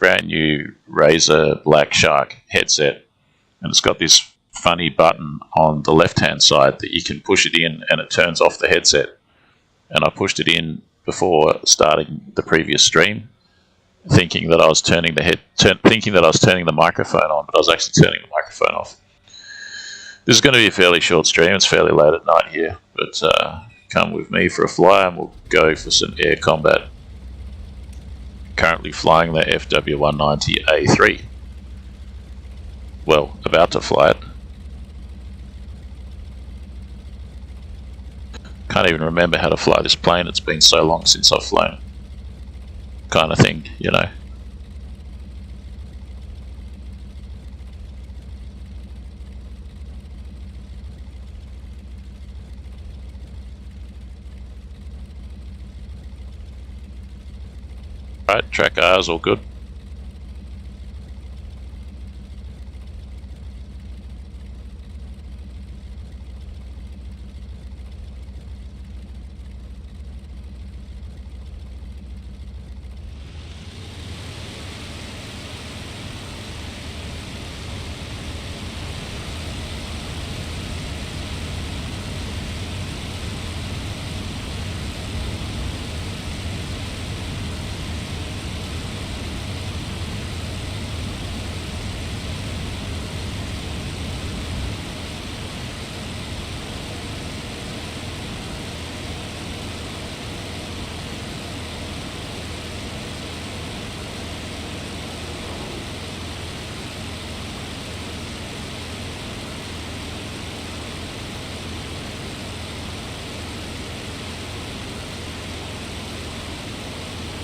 brand new Razer Black Shark headset, and it's got this funny button on the left hand side that you can push it in and it turns off the headset. And I pushed it in before starting the previous stream, thinking that I was turning the microphone on, but I was actually turning the microphone off. This is going to be a fairly short stream. It's fairly late at night here, but come with me for a fly and we'll go for some air combat. Currently flying the FW190A-3. Well, about to fly it. Can't even remember how to fly this plane. It's been so long since I've flown. Kind of thing, you know. Alright, track R's all good.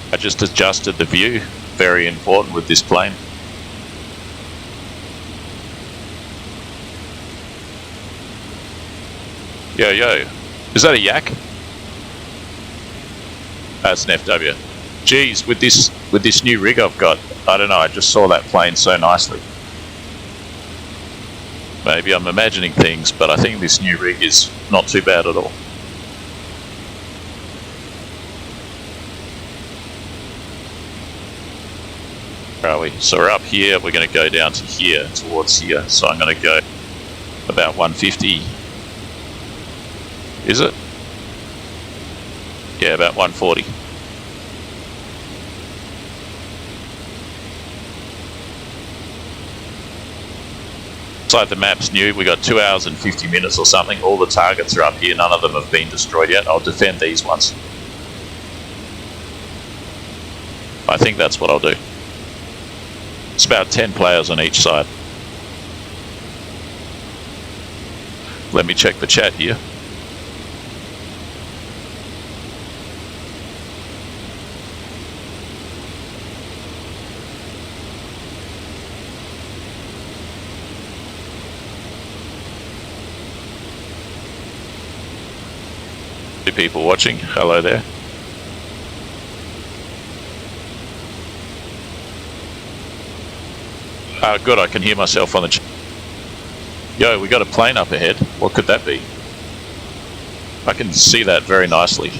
I just adjusted the view, very important with this plane. Yo, yo, is that a yak? That's an FW. Geez, with this new rig I've got, I don't know, I just saw that plane so nicely. Maybe I'm imagining things, but I think this new rig is not too bad at all. Where are we? So we're up here, we're going to go down to here, towards here. So I'm going to go about 150. Is it? Yeah, about 140. Looks like the map's new. We got 2 hours and 50 minutes or something. All the targets are up here. None of them have been destroyed yet. I'll defend these ones. I think that's what I'll do. It's about 10 players on each side. Let me check the chat here. Two people watching. Hello there. Good, I can hear myself on the chat. Yo, we got a plane up ahead. What could that be? I can see that very nicely.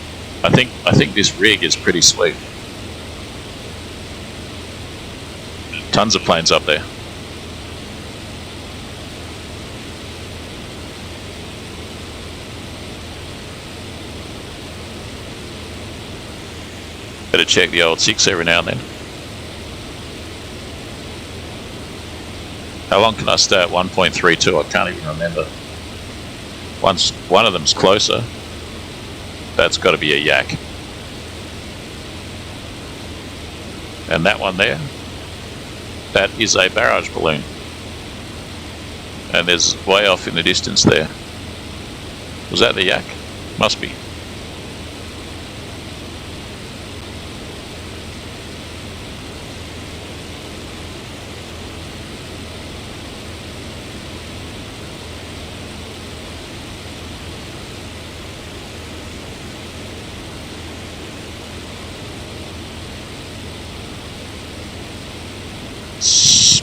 I think this rig is pretty sweet. Tons of planes up there. Better check the old 6 every now and then. How long can I stay at 1.32? I can't even remember. Once one of them's closer, that's got to be a yak. And that one there, that is a barrage balloon. And there's way off in the distance there. Was that the yak? Must be.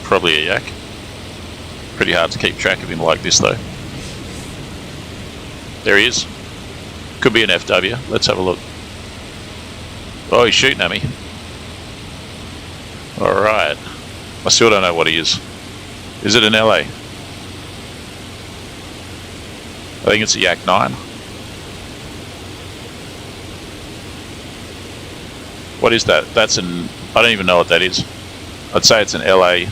Probably a yak. Pretty hard to keep track of him like this though. There he is. Could be an FW. Let's have a look. Oh, he's shooting at me. Alright. I still don't know what he is. Is it an LA? I think it's a Yak 9. What is that? That's an... I don't even know what that is. I'd say it's an LA.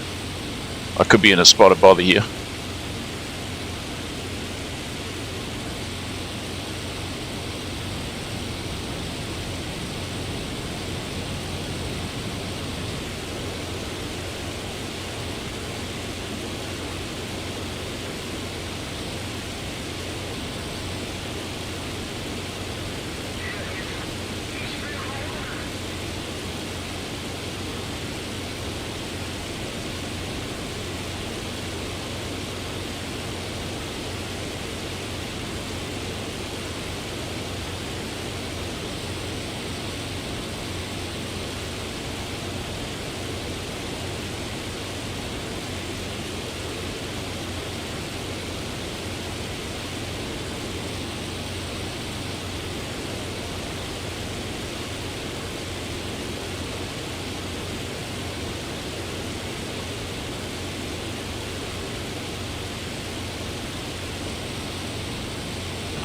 I could be in a spot of bother here.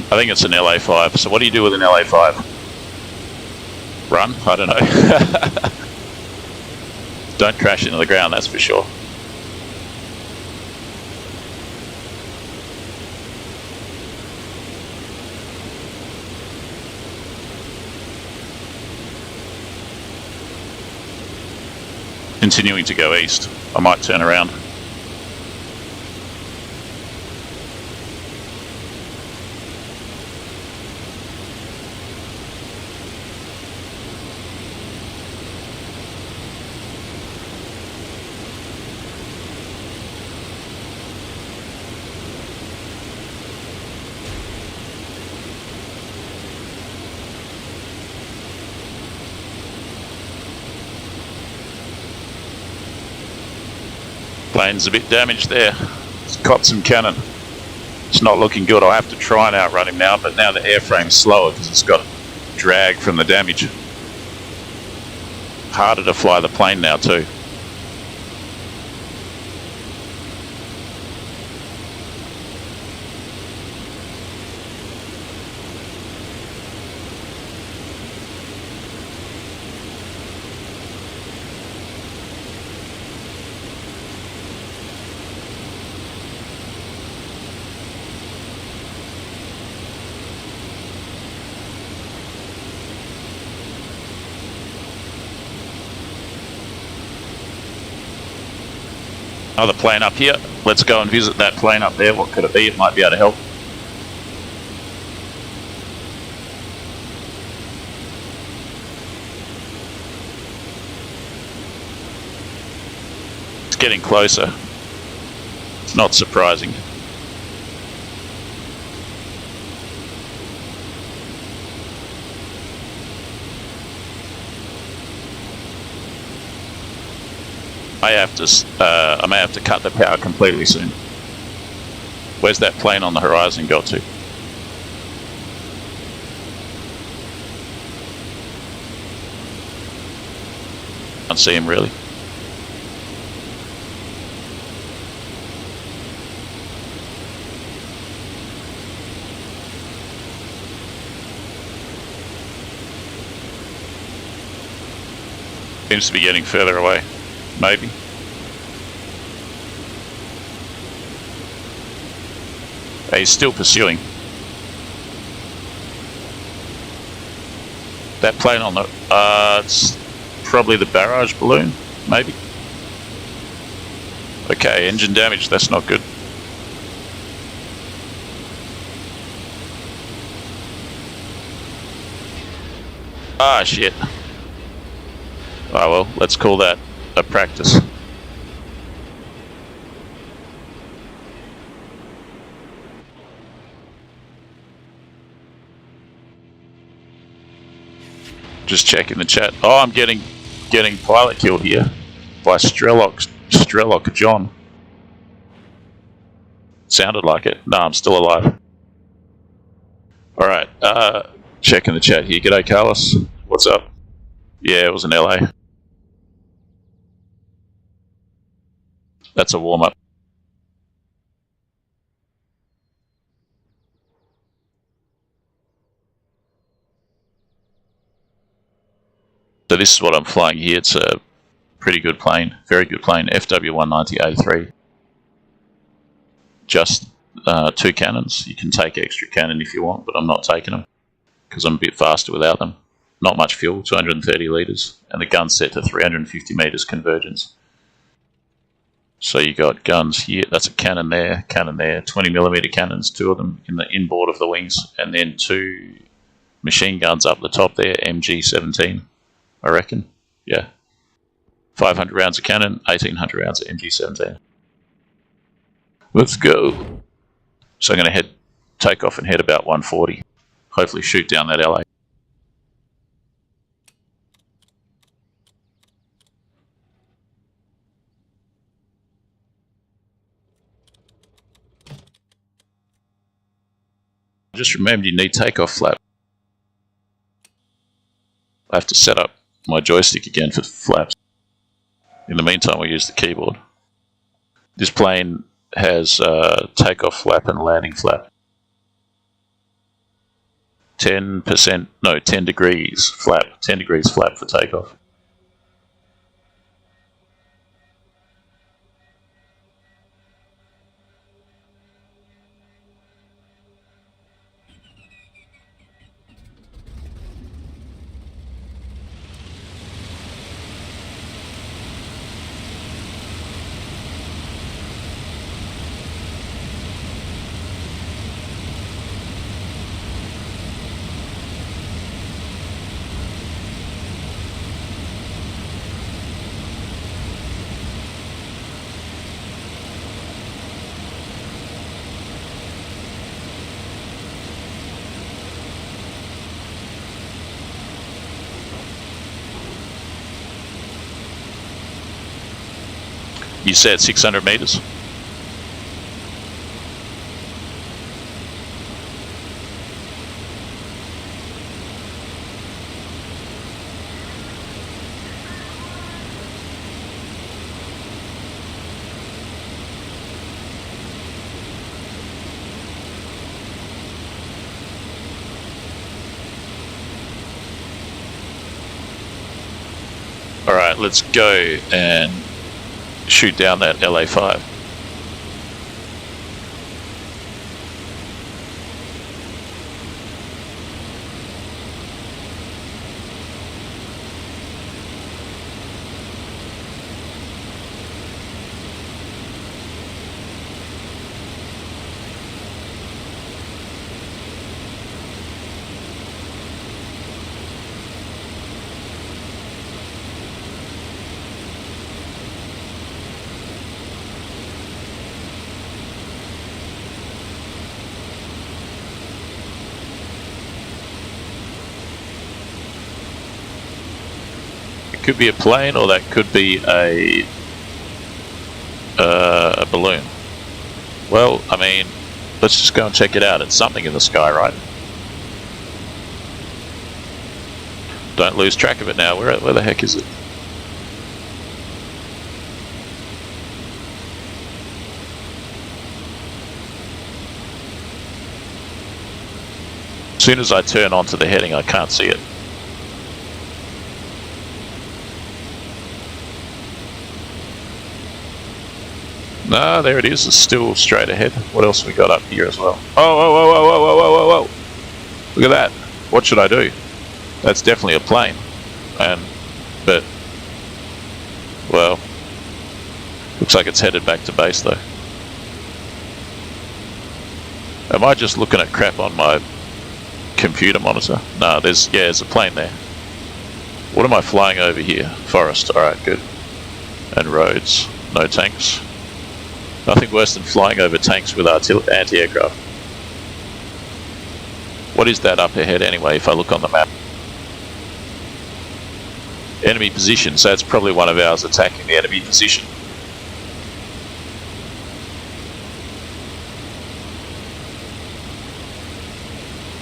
I think it's an LA5. So what do you do with an LA5? Run? I don't know. Don't crash into the ground, that's for sure. Continuing to go east. I might turn around. Plane's a bit damaged there. It's caught some cannon. It's not looking good. I'll have to try and outrun him now, but now the airframe's slower because it's got drag from the damage. Harder to fly the plane now too. Another plane up here. Let's go and visit that plane up there. What could it be? It might be able to help. It's getting closer. It's not surprising. I may have to cut the power completely soon. Where's that plane on the horizon got to? Can't see him really. Seems to be getting further away. Maybe. He's still pursuing. That plane on the... it's probably the barrage balloon, maybe. Okay, engine damage, that's not good. Ah, shit. Oh well, let's call that a practice. Just checking the chat. Oh, I'm getting pilot killed here by Strelok John. Sounded like it. No, I'm still alive. All right, checking the chat here. G'day, Carlos. What's up? Yeah, it was in LA. That's a warm-up. So this is what I'm flying here. It's a pretty good plane, very good plane, FW190A-3. Just 2 cannons. You can take extra cannon if you want, but I'm not taking them because I'm a bit faster without them. Not much fuel, 230 litres, and the gun's set to 350 metres convergence. So you got guns here, that's a cannon there, 20mm cannons, 2 of them in the inboard of the wings, and then 2 machine guns up the top there, MG17, I reckon. Yeah. 500 rounds of cannon, 1800 rounds of MG17. Let's go. So I'm going to take off and head about 140. Hopefully shoot down that LA. Just remember you need takeoff flap. I have to set up my joystick again for flaps. In the meantime, we'll use the keyboard. This plane has takeoff flap and landing flap. 10 degrees flap. 10 degrees flap for takeoff. You said 600 meters? All right, let's go and shoot down that LA5. Could be a plane, or that could be a balloon. Well, I mean, let's just go and check it out. It's something in the sky, right? Don't lose track of it now. Where the heck is it? As soon as I turn onto the heading, I can't see it. No, there it is. It's still straight ahead. What else have we got up here as well? Oh, look at that. What should I do? That's definitely a plane. But, well, looks like it's headed back to base though. Am I just looking at crap on my computer monitor? No, there's a plane there. What am I flying over here? Forest. Alright, good. And roads. No tanks. Nothing worse than flying over tanks with anti-aircraft. What is that up ahead anyway, if I look on the map? Enemy position, so it's probably one of ours attacking the enemy position.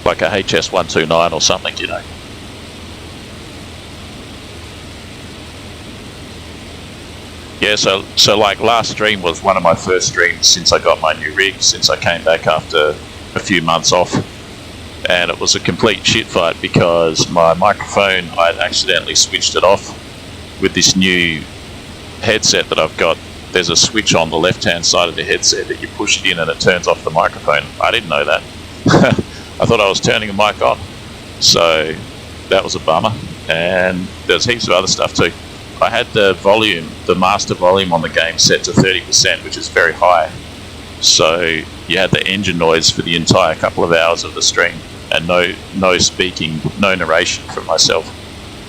Like a HS-129 or something, you know. Yeah, so like last stream was one of my first streams since I got my new rig, since I came back after a few months off. And it was a complete shit fight because my microphone, I had accidentally switched it off with this new headset that I've got. There's a switch on the left-hand side of the headset that you push it in and it turns off the microphone. I didn't know that. I thought I was turning the mic on. So that was a bummer. And there's heaps of other stuff too. I had the volume, the master volume on the game set to 30%, which is very high. So you had the engine noise for the entire couple of hours of the stream, and no speaking, no narration from myself.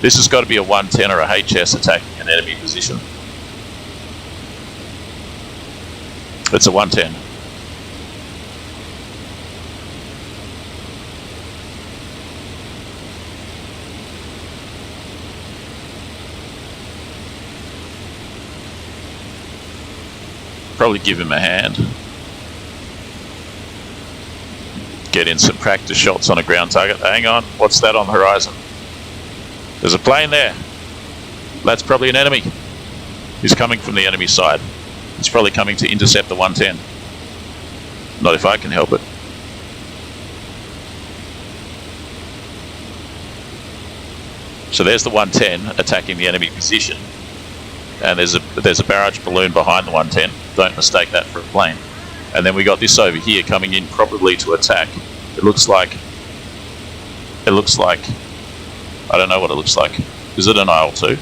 This has got to be a 110 or a HS attacking an enemy position. It's a 110. Probably give him a hand. Get in some practice shots on a ground target. Hang on, what's that on the horizon? There's a plane there. That's probably an enemy. He's coming from the enemy side. It's probably coming to intercept the 110. Not if I can help it. So there's the 110 attacking the enemy position. And there's a barrage balloon behind the 110. Don't mistake that for a plane. And then we got this over here coming in probably to attack. It looks like, I don't know what it looks like. Is it an IL-2?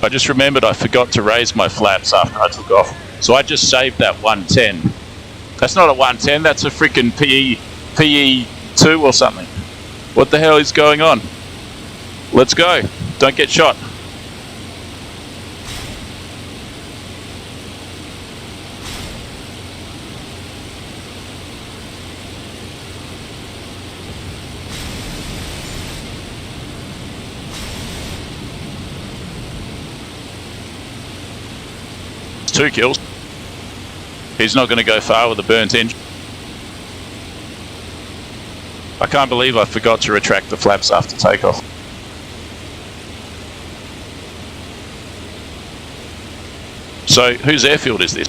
I just remembered I forgot to raise my flaps after I took off. So I just saved that 110. That's not a 110, that's a freaking PE2 or something. What the hell is going on? Let's go. Don't get shot. Two kills. He's not going to go far with a burnt engine. I can't believe I forgot to retract the flaps after takeoff. So, whose airfield is this?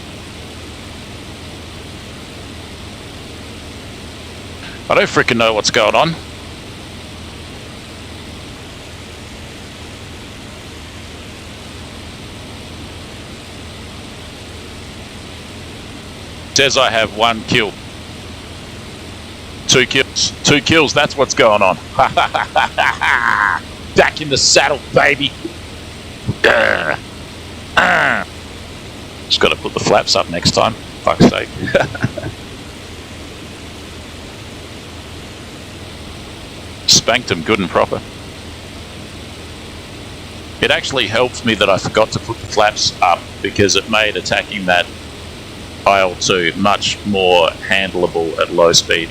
I don't frickin' know what's going on. Says I have 1 kill. 2 kills. 2 kills, that's what's going on. Back in the saddle, baby. Just got to put the flaps up next time. Fuck's sake. Spanked them good and proper. It actually helped me that I forgot to put the flaps up because it made attacking that IL-2 much more handleable at low speed.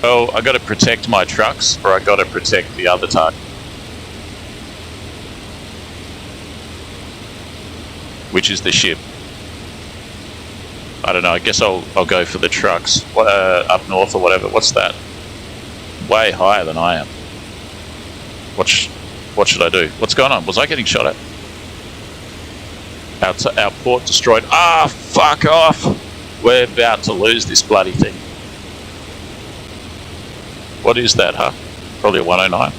Well, I got to protect my trucks, or I got to protect the other target, which is the ship. I don't know. I guess I'll go for the trucks up north or whatever. What's that? Way higher than I am. What should I do? What's going on? Was I getting shot at? Our port destroyed. Ah, fuck off! We're about to lose this bloody thing. What is that, huh? Probably a 109.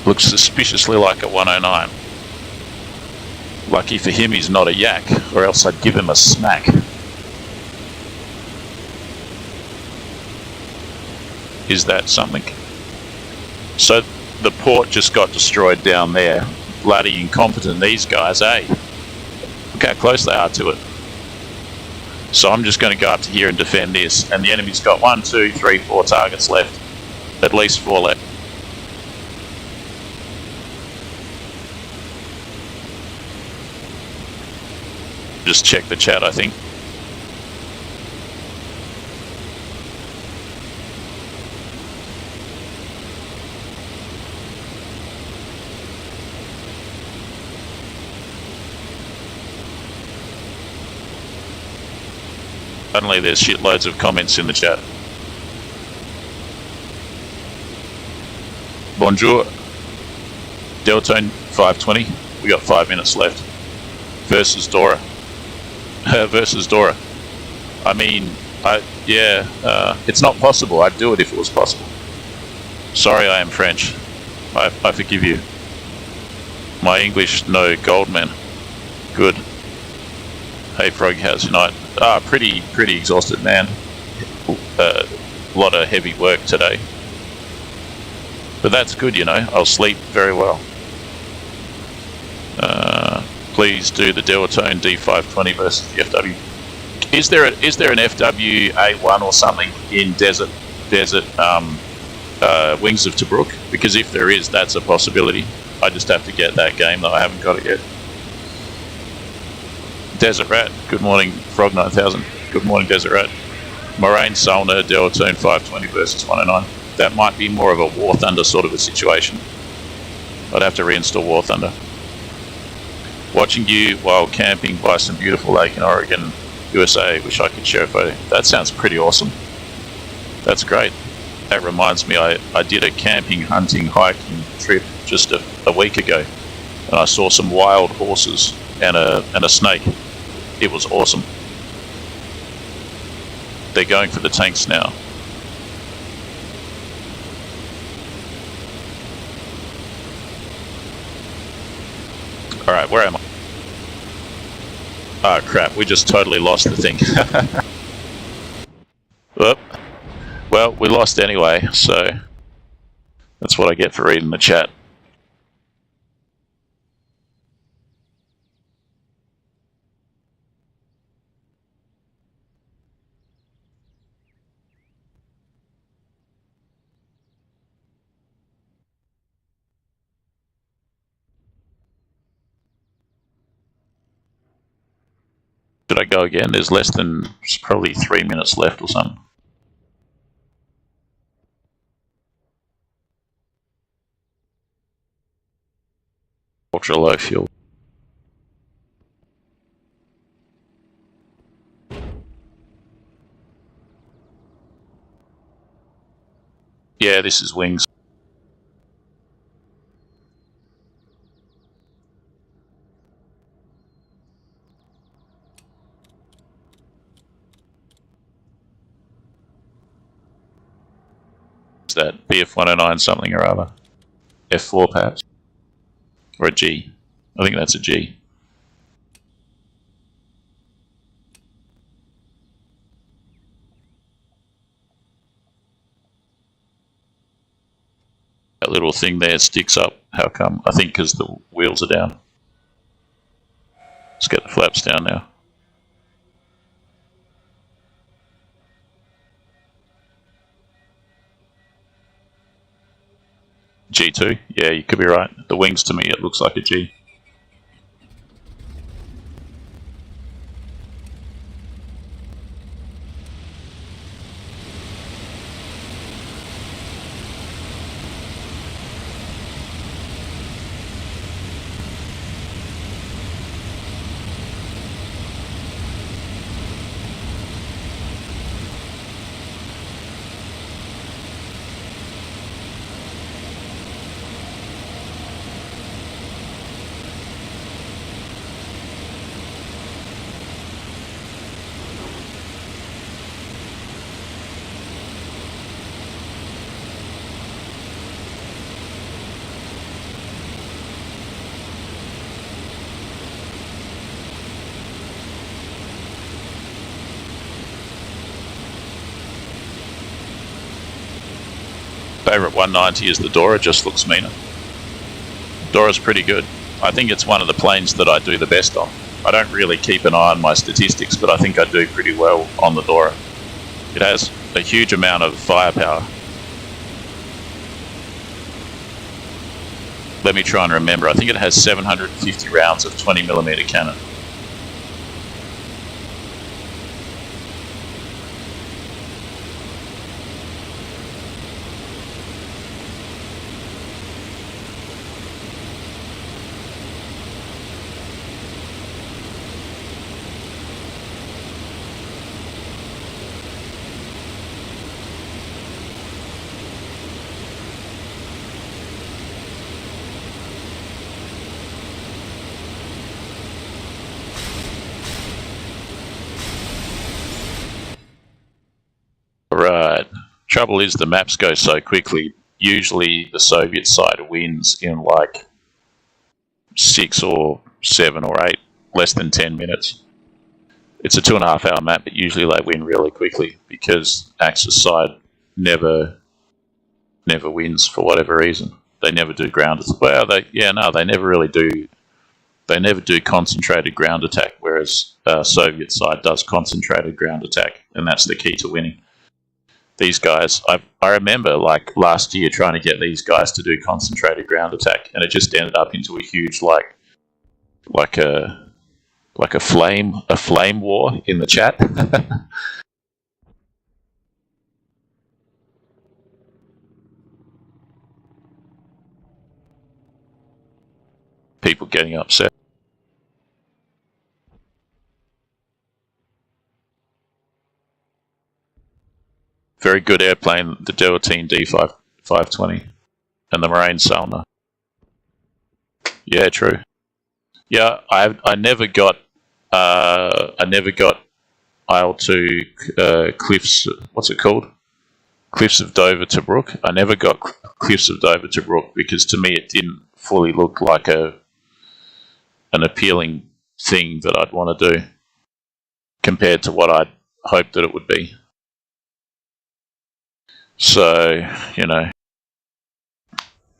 Looks suspiciously like a 109. Lucky for him he's not a yak, or else I'd give him a smack. Is that something? So the port just got destroyed down there. Bloody incompetent, these guys, eh? Look how close they are to it. So I'm just going to go up to here and defend this. And the enemy's got 1, 2, 3, 4 targets left. At least 4 left. Just check the chat, I think. Suddenly there's shitloads of comments in the chat. Bonjour. Deltone 520. We got 5 minutes left. Versus Dora. Versus Dora. I mean, it's not possible. I'd do it if it was possible. Sorry, I am French. I forgive you. My English, no Goldman. Good. Hey Frog, how's your night? Pretty exhausted, man. A lot of heavy work today. But that's good, you know. I'll sleep very well. Please do the Deltone D520 versus the FW. Is there an FW1 or something in Desert Wings of Tobruk? Because if there is, that's a possibility. I just have to get that game, though I haven't got it yet. Desert Rat, good morning. Frog 9000, good morning, Desert Rat. Moraine Solner, Deltone 520 versus 109. That might be more of a War Thunder sort of a situation. I'd have to reinstall War Thunder. Watching you while camping by some beautiful lake in Oregon, USA. Wish I could share a photo. That sounds pretty awesome. That's great. That reminds me, I did a camping, hunting, hiking trip just a week ago, and I saw some wild horses and a snake. It was awesome. They're going for the tanks now. Alright, where am I? Oh crap, we just totally lost the thing. Well, we lost anyway, so that's what I get for reading the chat. Should I go again? There's less than probably 3 minutes left or something. Ultra low fuel. Yeah, this is Wings. Is that BF109 something or other? F4 perhaps? Or a G? I think that's a G. That little thing there sticks up. How come? I think because the wheels are down. Let's get the flaps down now. G2? Yeah, you could be right. The wings, to me, it looks like a G. favourite 190 is the Dora, just looks meaner. Dora's pretty good. I think it's one of the planes that I do the best on. I don't really keep an eye on my statistics, but I think I do pretty well on the Dora. It has a huge amount of firepower. Let me try and remember. I think it has 750 rounds of 20mm cannon. Right. Trouble is the maps go so quickly. Usually the Soviet side wins in like 6 or 7 or 8, less than 10 minutes. It's a 2.5 hour map, but usually they win really quickly because Axis side never wins for whatever reason. They never do ground attack. Well, they never really do. They never do concentrated ground attack, whereas Soviet side does concentrated ground attack, and that's the key to winning. These guys, I remember like last year trying to get these guys to do concentrated ground attack, and it just ended up into a huge like a flame war in the chat. People getting upset. Very good airplane, the Deltine D520 and the Marine Salna. Yeah, true. Yeah, I never got IL-2 Cliffs. What's it called? Cliffs of Dover to Brook. I never got Cliffs of Dover to Brook because to me it didn't fully look like an appealing thing that I'd want to do compared to what I'd hoped that it would be. So, you know,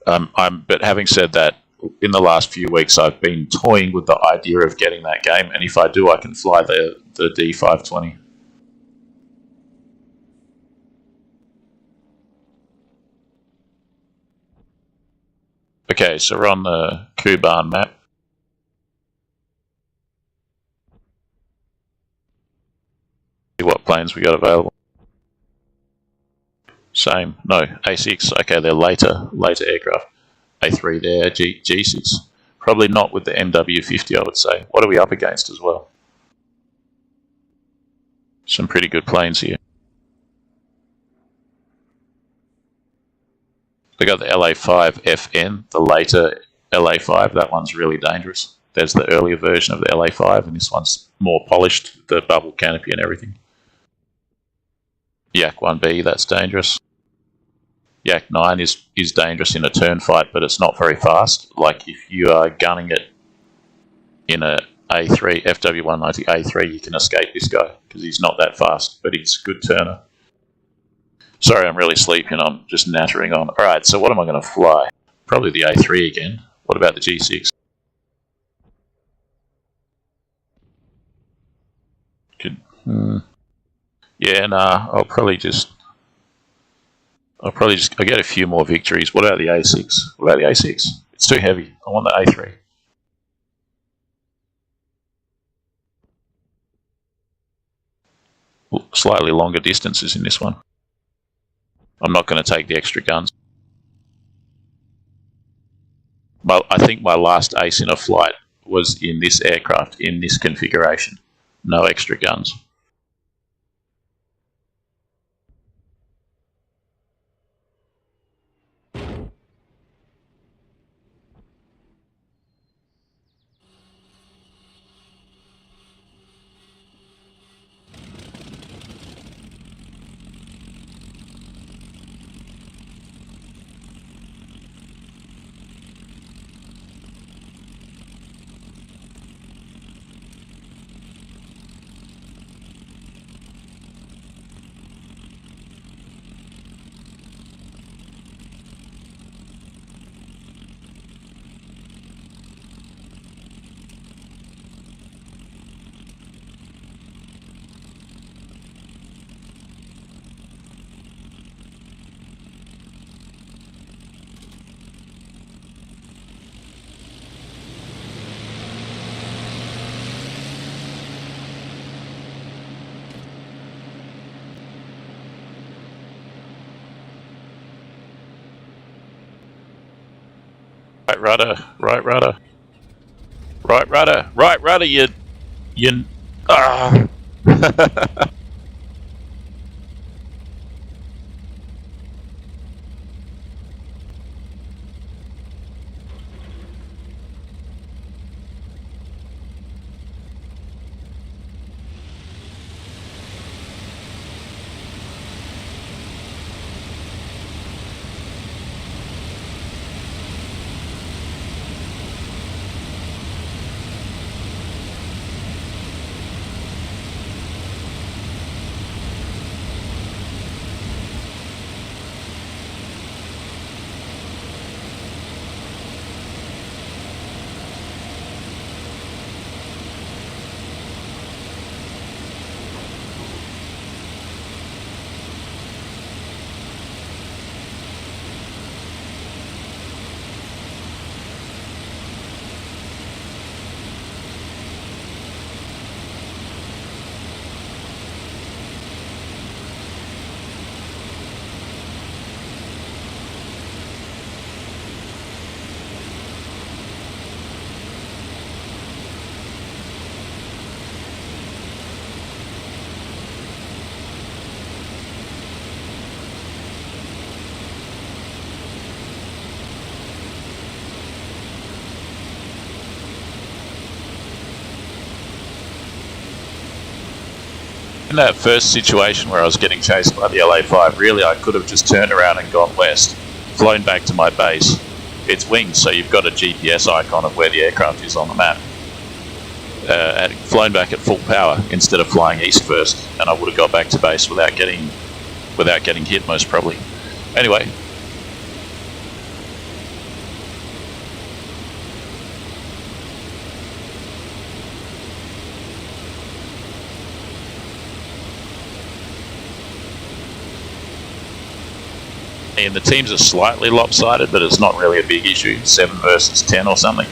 but having said that, in the last few weeks I've been toying with the idea of getting that game, and if I do, I can fly the D520. Okay, so we're on the Kuban map. See what planes we got available. Same. No, A6. Okay, they're later aircraft. A3 there, G6. Probably not with the MW50, I would say. What are we up against as well? Some pretty good planes here. We got the LA5 FN, the later LA5. That one's really dangerous. There's the earlier version of the LA5, and this one's more polished, the bubble canopy and everything. Yak 1B, that's dangerous. Yak 9 is dangerous in a turn fight, but it's not very fast. Like if you are gunning it in a A3, FW190A-3, you can escape this guy because he's not that fast, but he's a good turner. Sorry, I'm really sleepy and I'm just nattering on. Alright, so what am I going to fly? Probably the A3 again. What about the G6? Yeah, nah, I'll get a few more victories. What about the A6? What about the A6? It's too heavy. I want the A3. Slightly longer distances in this one. I'm not going to take the extra guns. I think my last ace in a flight was in this aircraft, in this configuration. No extra guns. Right rudder, right rudder. Right rudder, right rudder, you... Ah! In that first situation where I was getting chased by the LA5, really I could have just turned around and gone west, flown back to my base. It's winged, so you've got a GPS icon of where the aircraft is on the map. And flown back at full power instead of flying east first, and I would have got back to base without getting hit, most probably. Anyway. And the teams are slightly lopsided, but it's not really a big issue. 7 versus 10 or something.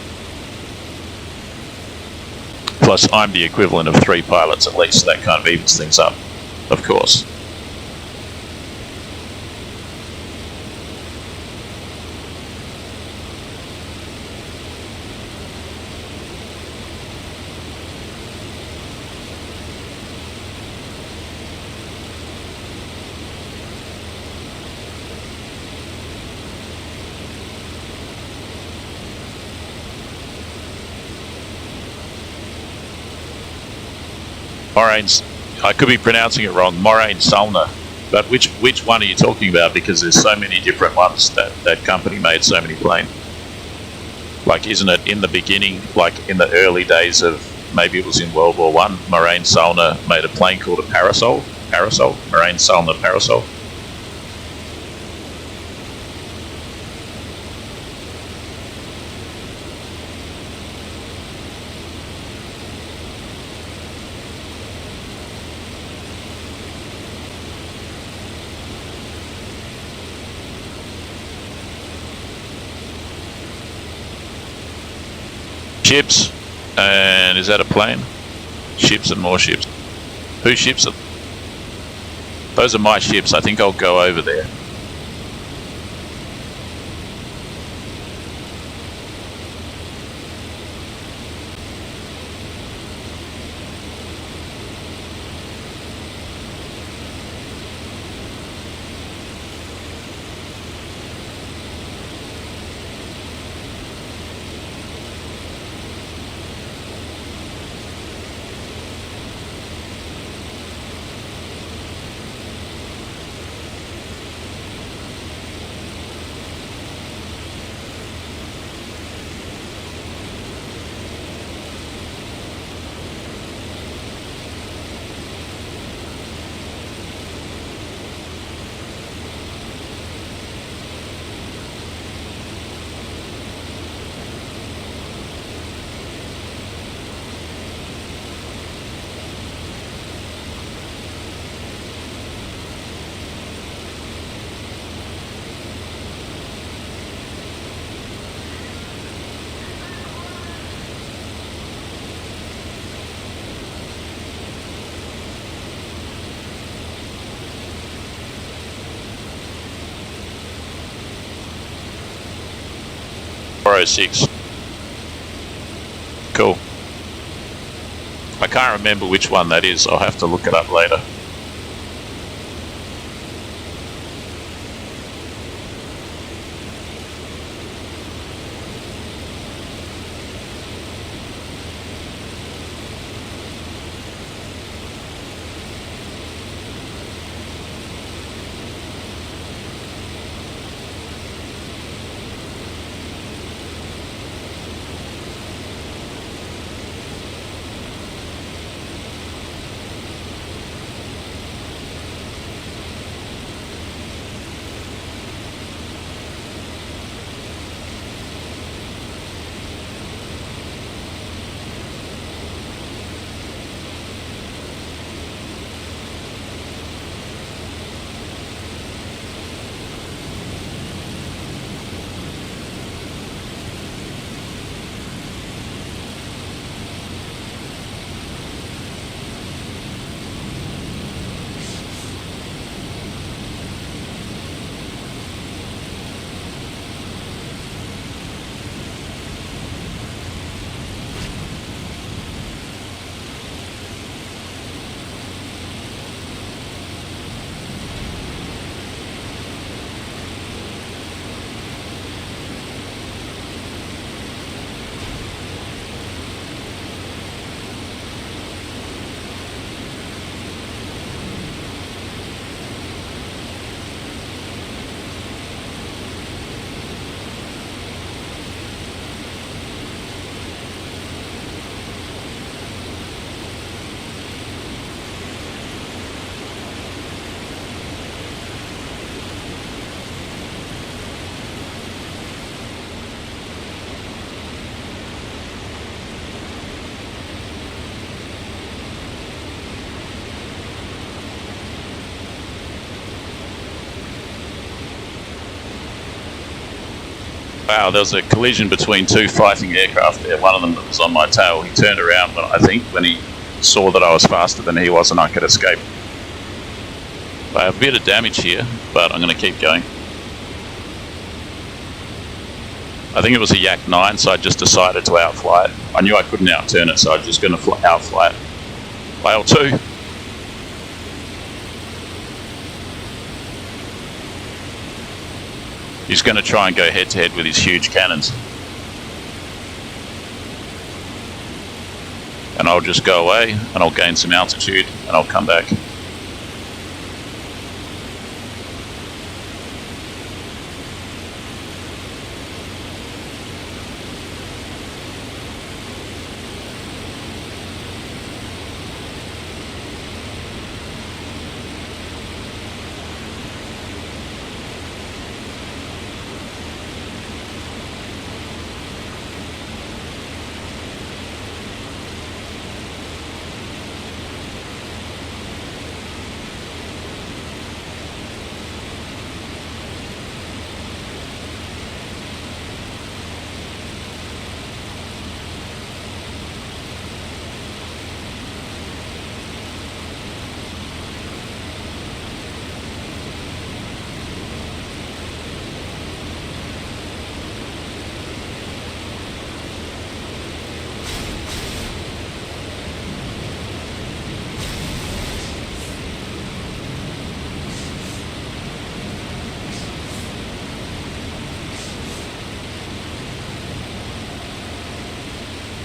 Plus, I'm the equivalent of 3 pilots at least, so that kind of evens things up, of course. I could be pronouncing it wrong, Moraine Salna, but which one are you talking about? Because there's so many different ones that company made so many planes. Like, isn't it in the beginning, like in the early days of, maybe it was in World War I, Moraine Salna made a plane called a Parasol, Moraine Salna Parasol. Ships, and is that a plane? Ships and more ships. Whose ships are? Those are my ships. I think I'll go over there. 406. Cool. I can't remember which one that is. I'll have to look it up later. Wow, there was a collision between two fighting aircraft there. One of them was on my tail. He turned around, I think, when he saw that I was faster than he was and I could escape. I have a bit of damage here, but I'm going to keep going. I think it was a Yak 9, so I just decided to outfly it. I knew I couldn't outturn it, so I was just going to outfly it. IL-2. He's going to try and go head-to-head with his huge cannons. And I'll just go away, and I'll gain some altitude, and I'll come back.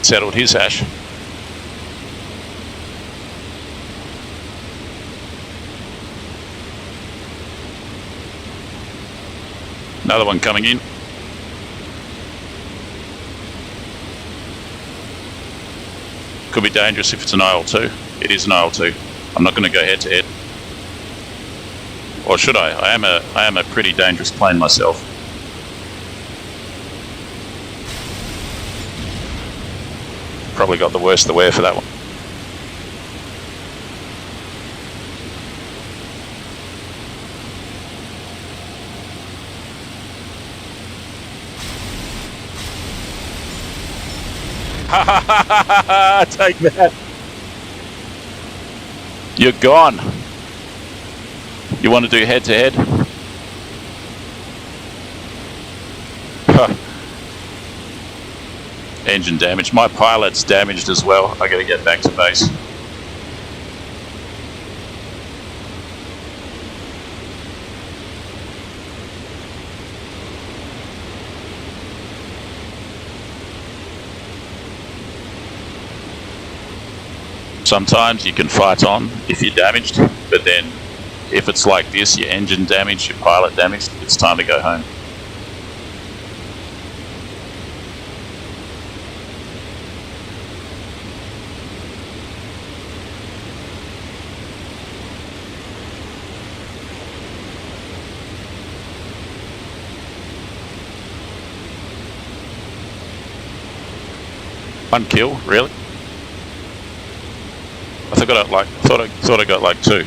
Settled his hash. Another one coming in. Could be dangerous if it's an IL-2. It is an IL-2. I'm not going to go head to head. Or should I? I am a pretty dangerous plane myself. Probably got the worst of the wear for that one. Ha ha ha ha ha! Take that! You're gone. You want to do head to head? engine damage. My pilot's damaged as well. I got to get back to base. Sometimes you can fight on if you're damaged, but then if it's like this, your engine damaged, your pilot damaged, it's time to go home. One kill, really? I thought I got like 2.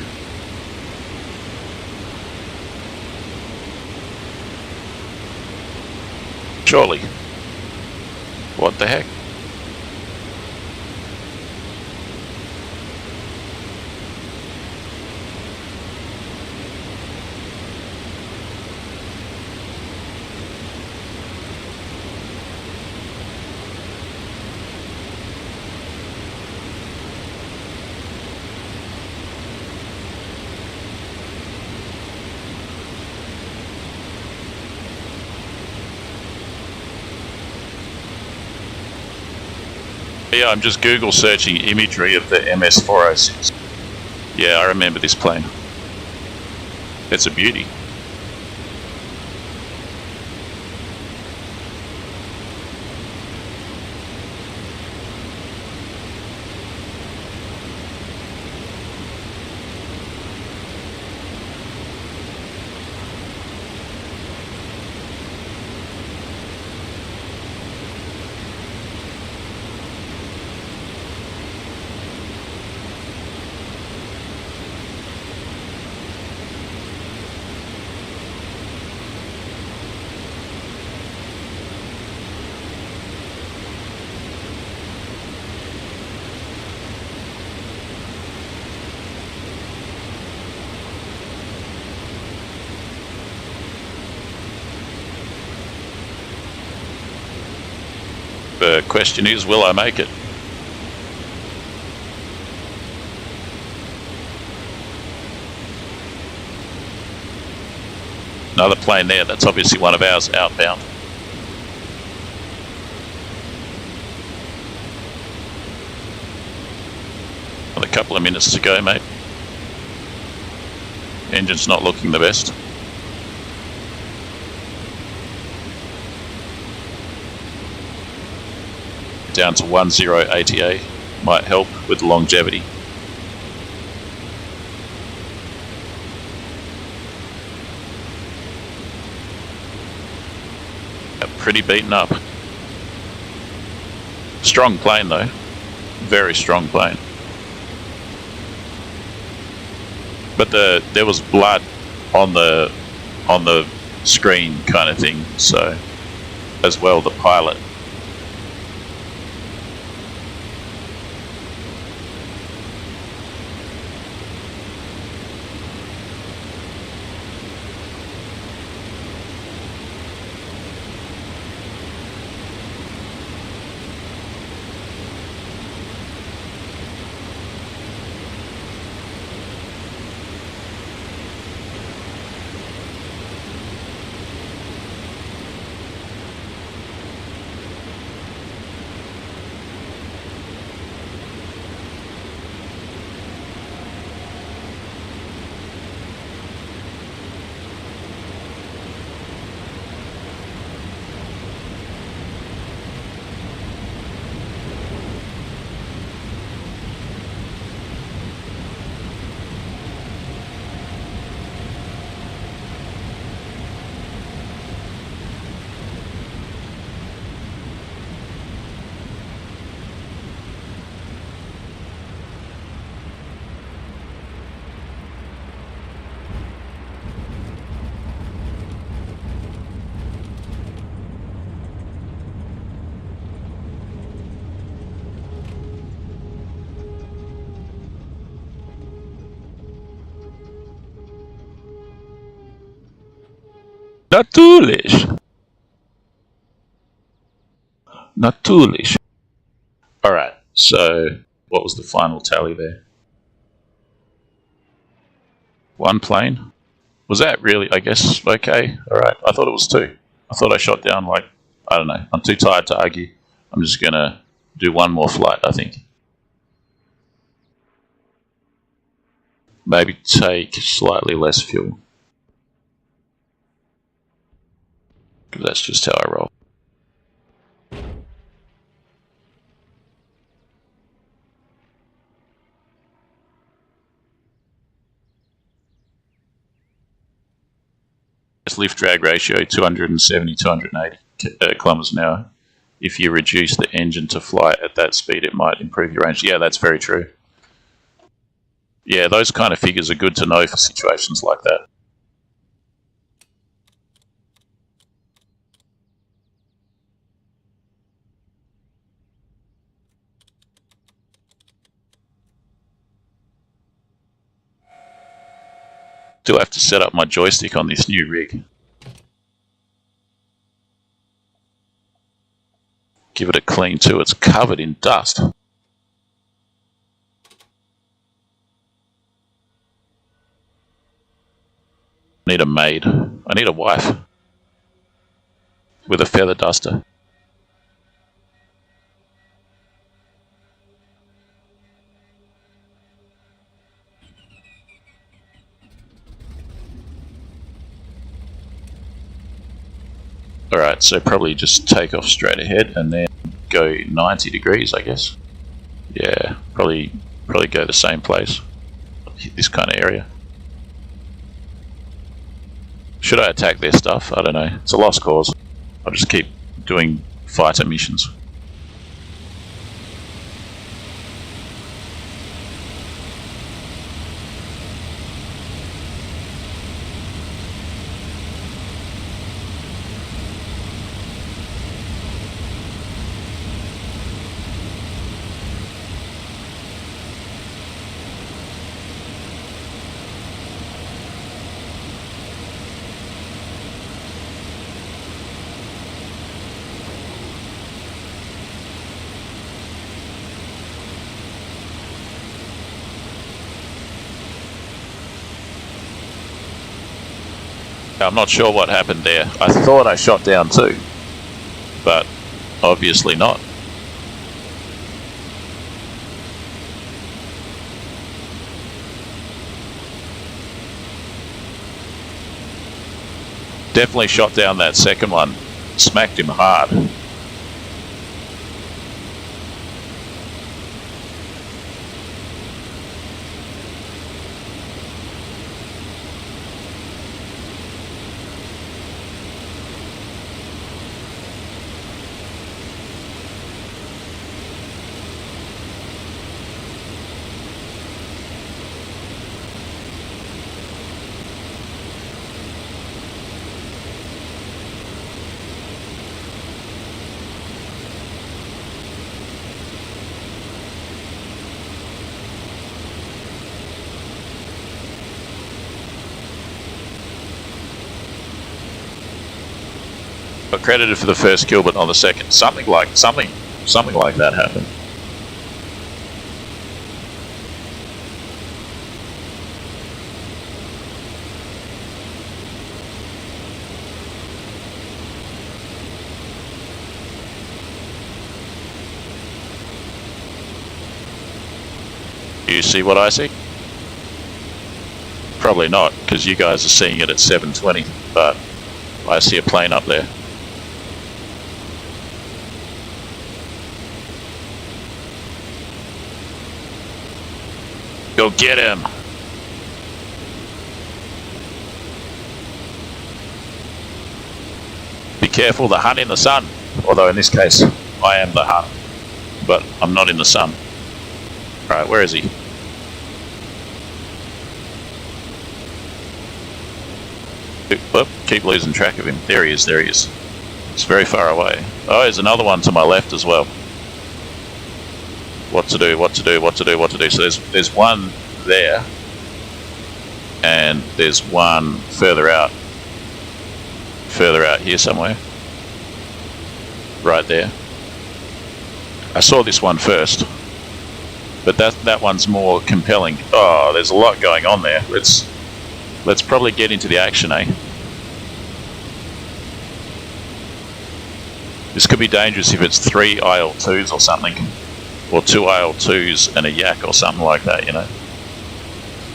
Surely. What the heck? Yeah, I'm just Google searching imagery of the MS-406. Yeah, I remember this plane. It's a beauty. The question is, will I make it? Another plane there, that's obviously one of ours outbound. Another couple of minutes to go, mate. Engine's not looking the best. Down to 10 ATA, might help with longevity. Pretty beaten up. Strong plane though, very strong plane. But there was blood on the screen kind of thing, so as well the pilot. Natürlich. Natürlich. Alright, so what was the final tally there? One plane? Was that really, I guess, okay? Alright, I thought it was two. I thought I shot down like, I don't know, I'm too tired to argue. I'm just gonna do one more flight, I think. Maybe take slightly less fuel. Because that's just how I roll. Lift drag ratio 270, 280 kilometers an hour. If you reduce the engine to fly at that speed, it might improve your range. Yeah, that's very true. Yeah, those kind of figures are good to know for situations like that. Do have to set up my joystick on this new rig. Give it a clean too. It's covered in dust. I need a maid. I need a wife with a feather duster. Alright, so probably just take off straight ahead and then go 90 degrees, I guess. Yeah, probably go the same place. Hit this kind of area. Should I attack their stuff? I don't know. It's a lost cause. I'll just keep doing fighter missions. I'm not sure what happened there. I thought I shot down too, but obviously not. Definitely shot down that second one. Smacked him hard. Got credited for the first kill, but not the second. Something like that happened. Do you see what I see? Probably not, because you guys are seeing it at 720, but I see a plane up there. Go get him! Be careful, the hunt in the sun. Although in this case, I am the hunt, but I'm not in the sun. Alright, where is he? Whoop, keep losing track of him. There he is, there he is. It's very far away. Oh, there's another one to my left as well. What to do, what to do, what to do, what to do. So there's one there, and there's one further out here somewhere. Right there. I saw this one first, but that one's more compelling. Oh, there's a lot going on there. Let's probably get into the action, eh? This could be dangerous if it's 3 IL-2s or something, or 2 IL-2s and a yak or something like that, you know.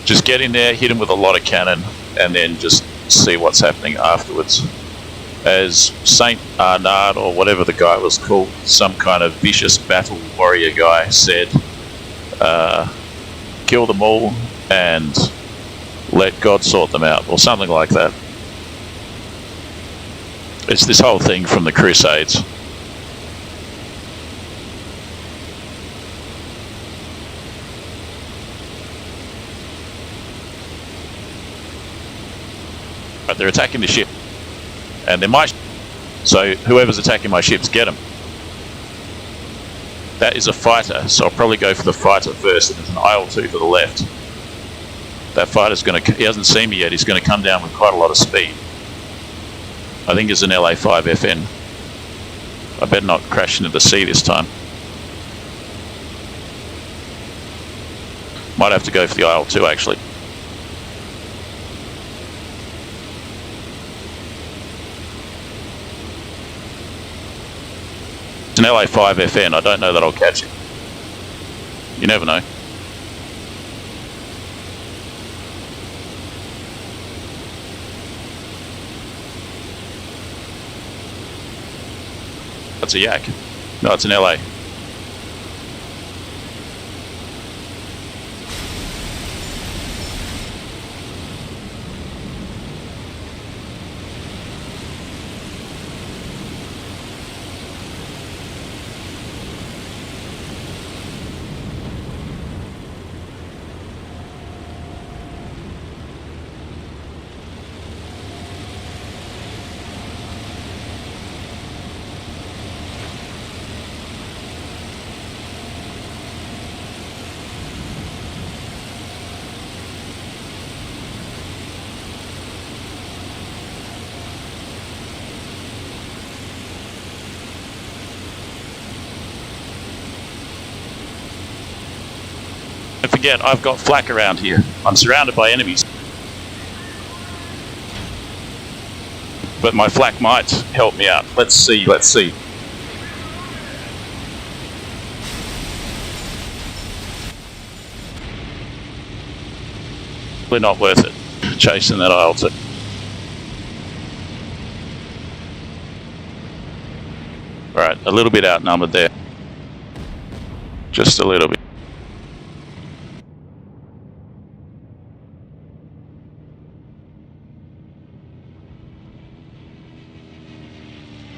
Just get in there, hit him with a lot of cannon, and then just see what's happening afterwards. As Saint Arnard, or whatever the guy was called, some kind of vicious battle warrior guy, said, kill them all and let God sort them out, or something like that. It's this whole thing from the Crusades. But they're attacking the ship, and they're my ship. So whoever's attacking my ships, get them. That is a fighter, so I'll probably go for the fighter first, and there's an IL-2 to the left. That fighter's he hasn't seen me yet, he's going to come down with quite a lot of speed. I think it's an LA5 FN. I better not crash into the sea this time. Might have to go for the IL-2 actually. It's an LA5 FN, I don't know that I'll catch it. You never know. That's a yak. No, it's an LA. Don't forget, I've got flak around here. I'm surrounded by enemies. But my flak might help me out. Let's see, let's see. Probably not worth it, chasing that IL-2. Alright, a little bit outnumbered there. Just a little bit.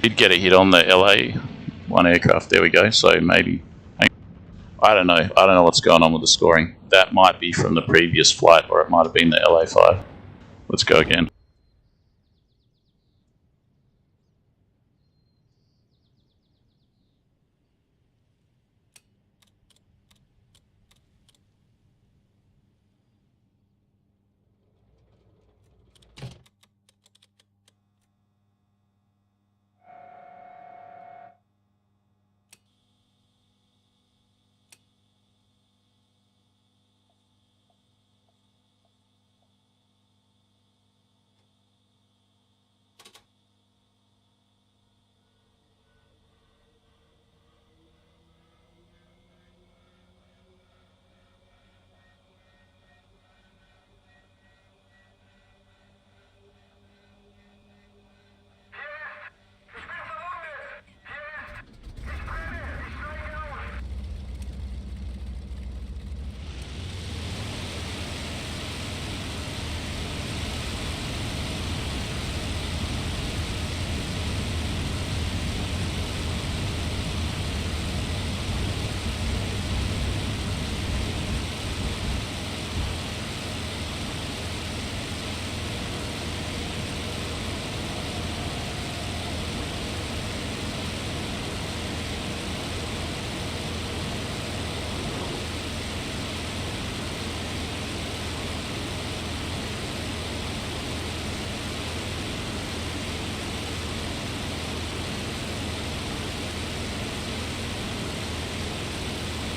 Did get a hit on the LA1 aircraft, there we go, so maybe, I don't know what's going on with the scoring. That might be from the previous flight, or it might have been the LA5. Let's go again.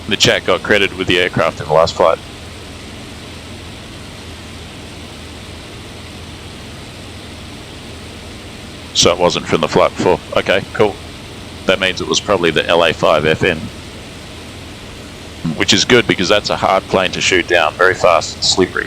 The chat got credited with the aircraft in the last flight. So it wasn't from the flight before. Okay, cool. That means it was probably the LA5 FN. Which is good because that's a hard plane to shoot down, very fast and slippery.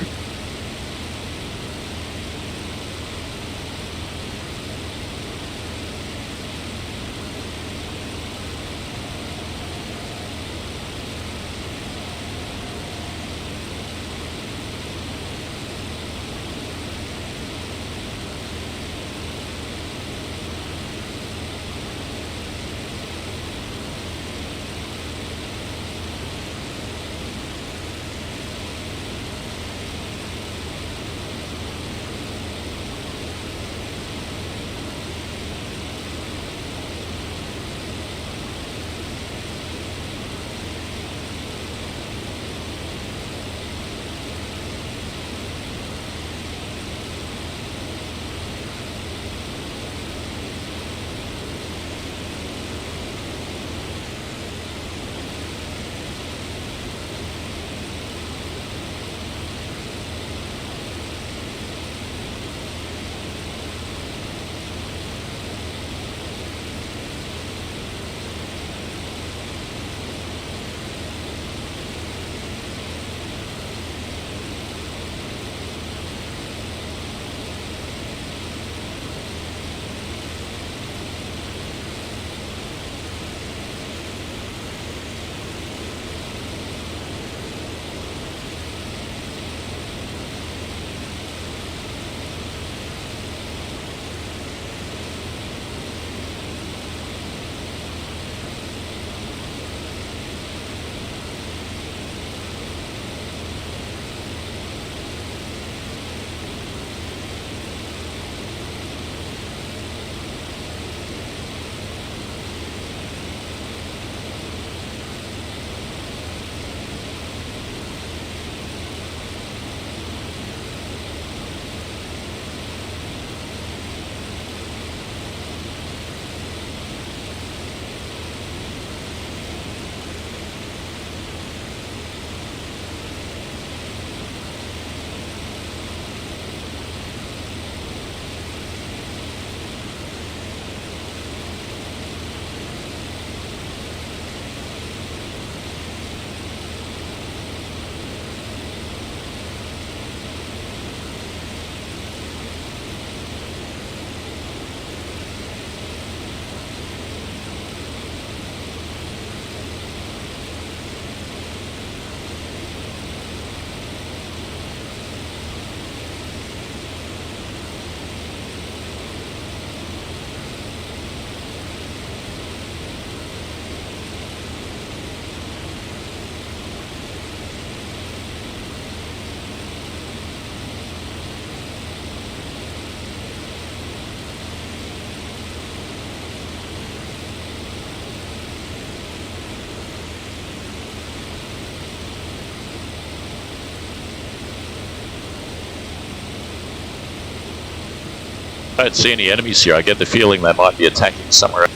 I don't see any enemies here. I get the feeling they might be attacking somewhere else.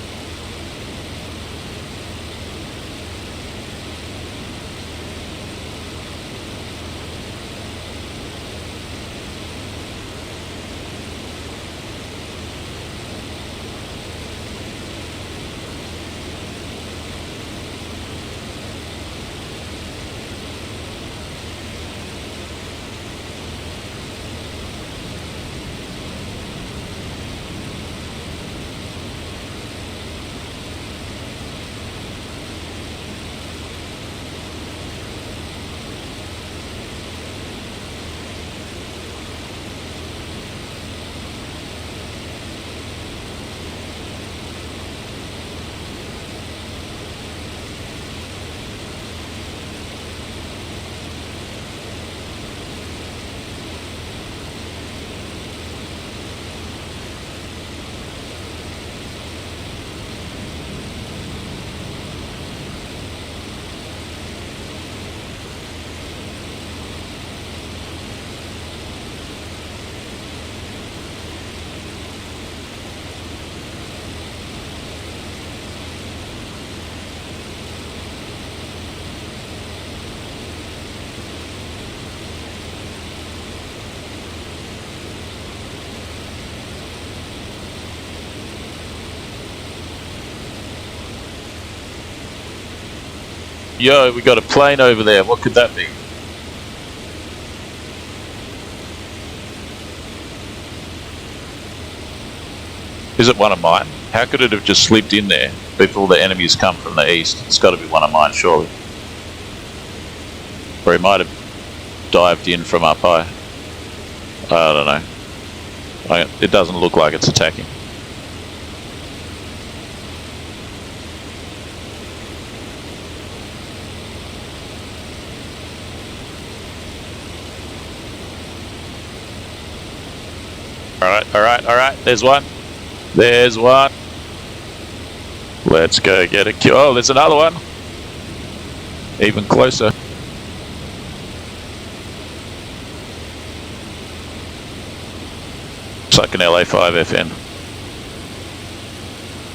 Yo, we got a plane over there. What could that be? Is it one of mine? How could it have just slipped in there before the enemies come from the east? It's got to be one of mine, surely. Or he might have dived in from up high. I don't know. It doesn't look like it's attacking. Alright, there's one. There's one. Let's go get a kill. Oh, there's another one. Even closer. It's like an LA5 FN.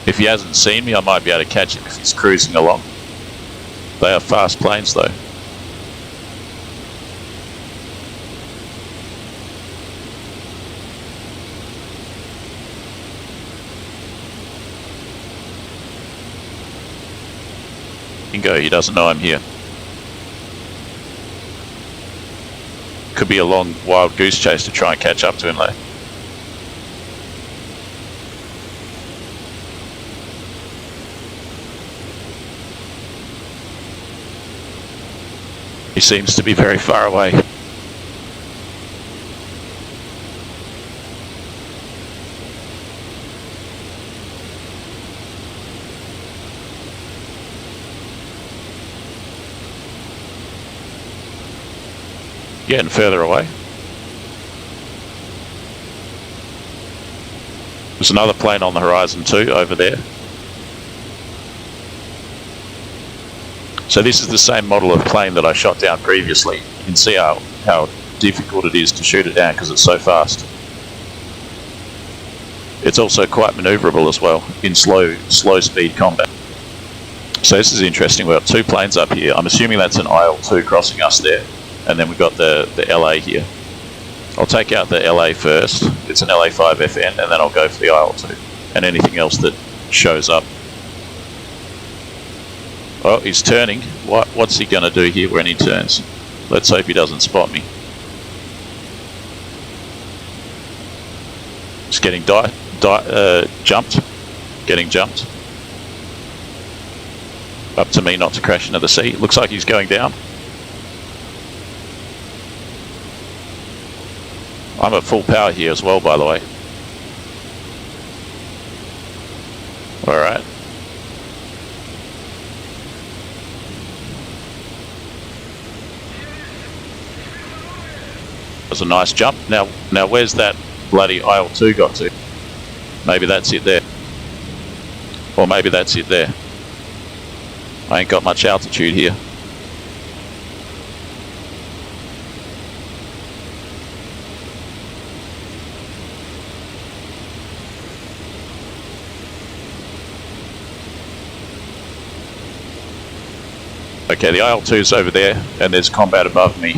If he hasn't seen me, I might be able to catch him if he's cruising along. They are fast planes though. Bingo, he doesn't know I'm here. Could be a long wild goose chase to try and catch up to him though. He seems to be very far away. Getting further away. There's another plane on the horizon too, over there. So this is the same model of plane that I shot down previously. You can see how difficult it is to shoot it down because it's so fast. It's also quite maneuverable as well in slow speed combat. So this is interesting. We've got two planes up here. I'm assuming that's an IL-2 crossing us there. And then we've got the LA here. I'll take out the LA first. It's an LA5 FN, and then I'll go for the IL-2 and anything else that shows up. Oh, he's turning. What's he going to do here when he turns? Let's hope he doesn't spot me. Just getting jumped. Getting jumped. Up to me not to crash into the sea. Looks like he's going down. I'm at full power here as well, by the way. Alright. That's a nice jump. Now where's that bloody IL-2 got to? Maybe that's it there. Or maybe that's it there. I ain't got much altitude here. Okay, the IL-2's over there, and there's combat above me.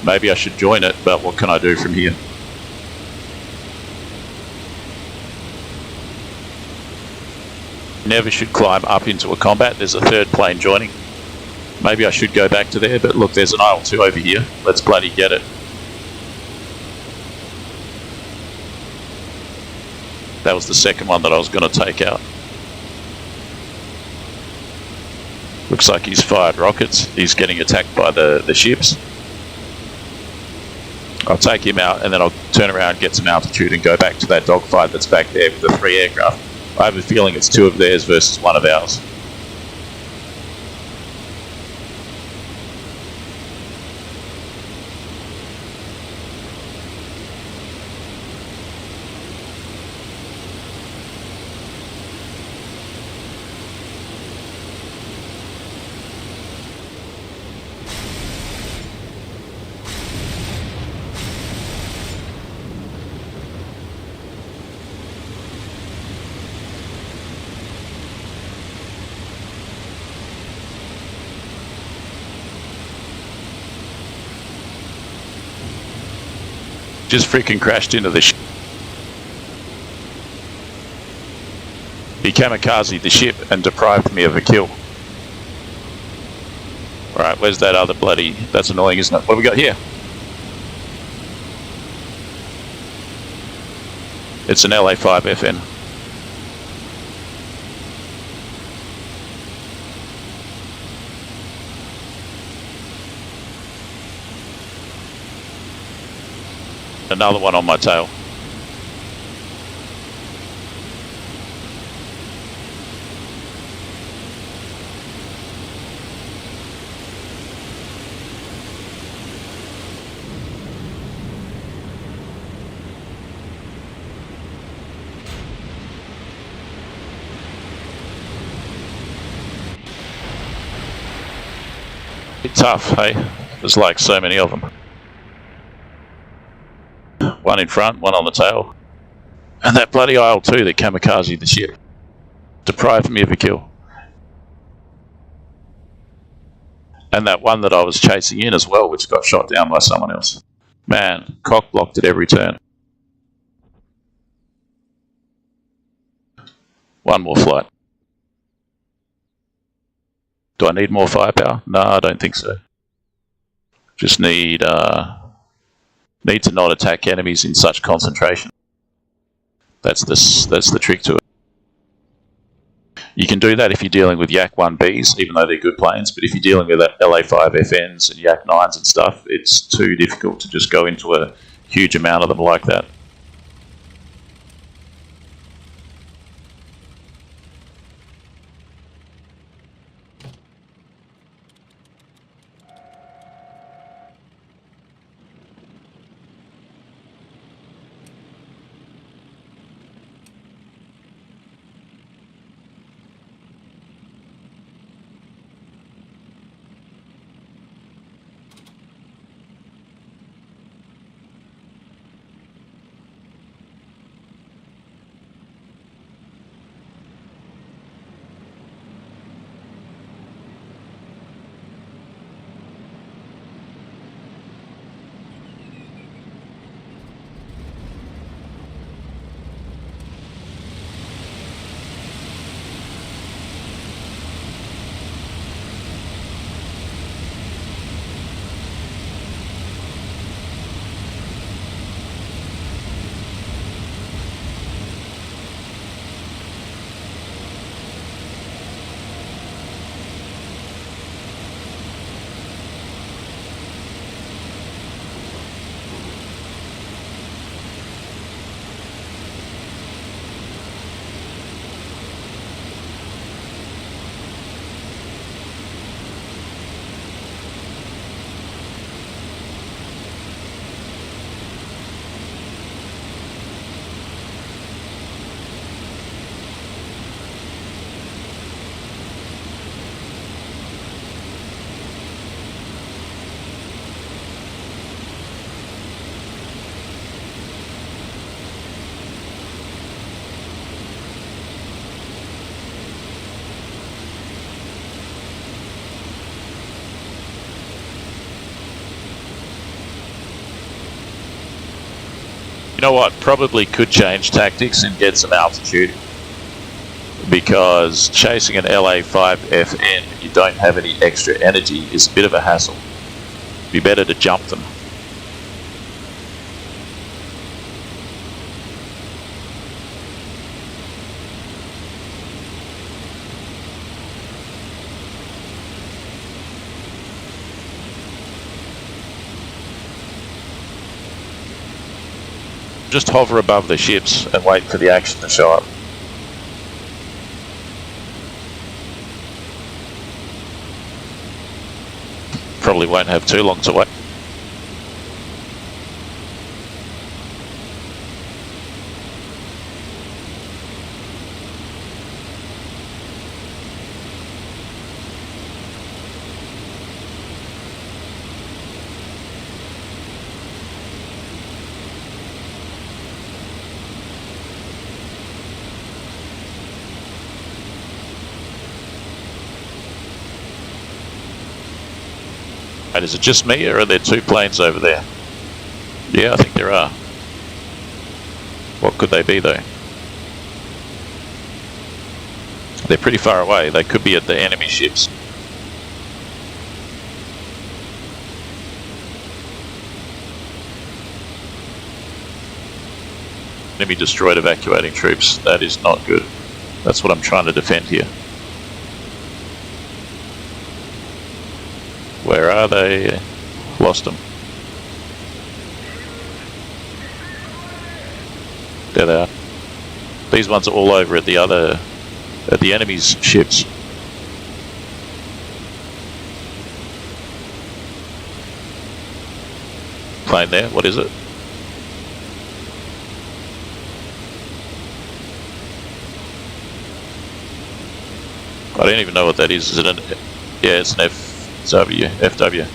Maybe I should join it, but what can I do from here? Never should climb up into a combat. There's a third plane joining. Maybe I should go back to there, but look, there's an IL-2 over here. Let's bloody get it. That was the second one that I was going to take out. Looks like he's fired rockets. He's getting attacked by the ships. I'll take him out and then I'll turn around, get some altitude and go back to that dogfight that's back there with the 3 aircraft. I have a feeling it's 2 of theirs versus 1 of ours. Just freaking crashed into the ship. He kamikazed the ship and deprived me of a kill. Alright, where's that other bloody... That's annoying, isn't it? What have we got here? It's an LA5FN. Another one on my tail. Bit tough, hey? There's like so many of them. One in front, one on the tail. And that bloody IL-2 that kamikaze the ship. Deprived me of a kill. And that one that I was chasing in as well, which got shot down by someone else. Man, cock blocked at every turn. One more flight. Do I need more firepower? No, I don't think so. Just need to not attack enemies in such concentration. That's the trick to it. You can do that if you're dealing with Yak-1Bs, even though they're good planes, but if you're dealing with LA5FNs and Yak-9s and stuff, it's too difficult to just go into a huge amount of them like that. You know what? Probably could change tactics and get some altitude, because chasing an LA5FN, you don't have any extra energy, is a bit of a hassle. It'd be better to jump them. Just hover above the ships and wait for the action to show up. Probably won't have too long to wait. And is it just me, or are there two planes over there? Yeah, I think there are. What could they be though? They're pretty far away. They could be at the enemy ships. Enemy destroyed evacuating troops. That is not good. That's what I'm trying to defend here. Where are they? Lost them. There they are. These ones are all over at the enemy's ships. Plane there, what is it? I don't even know what that is. Is it an... Yeah, it's an FW.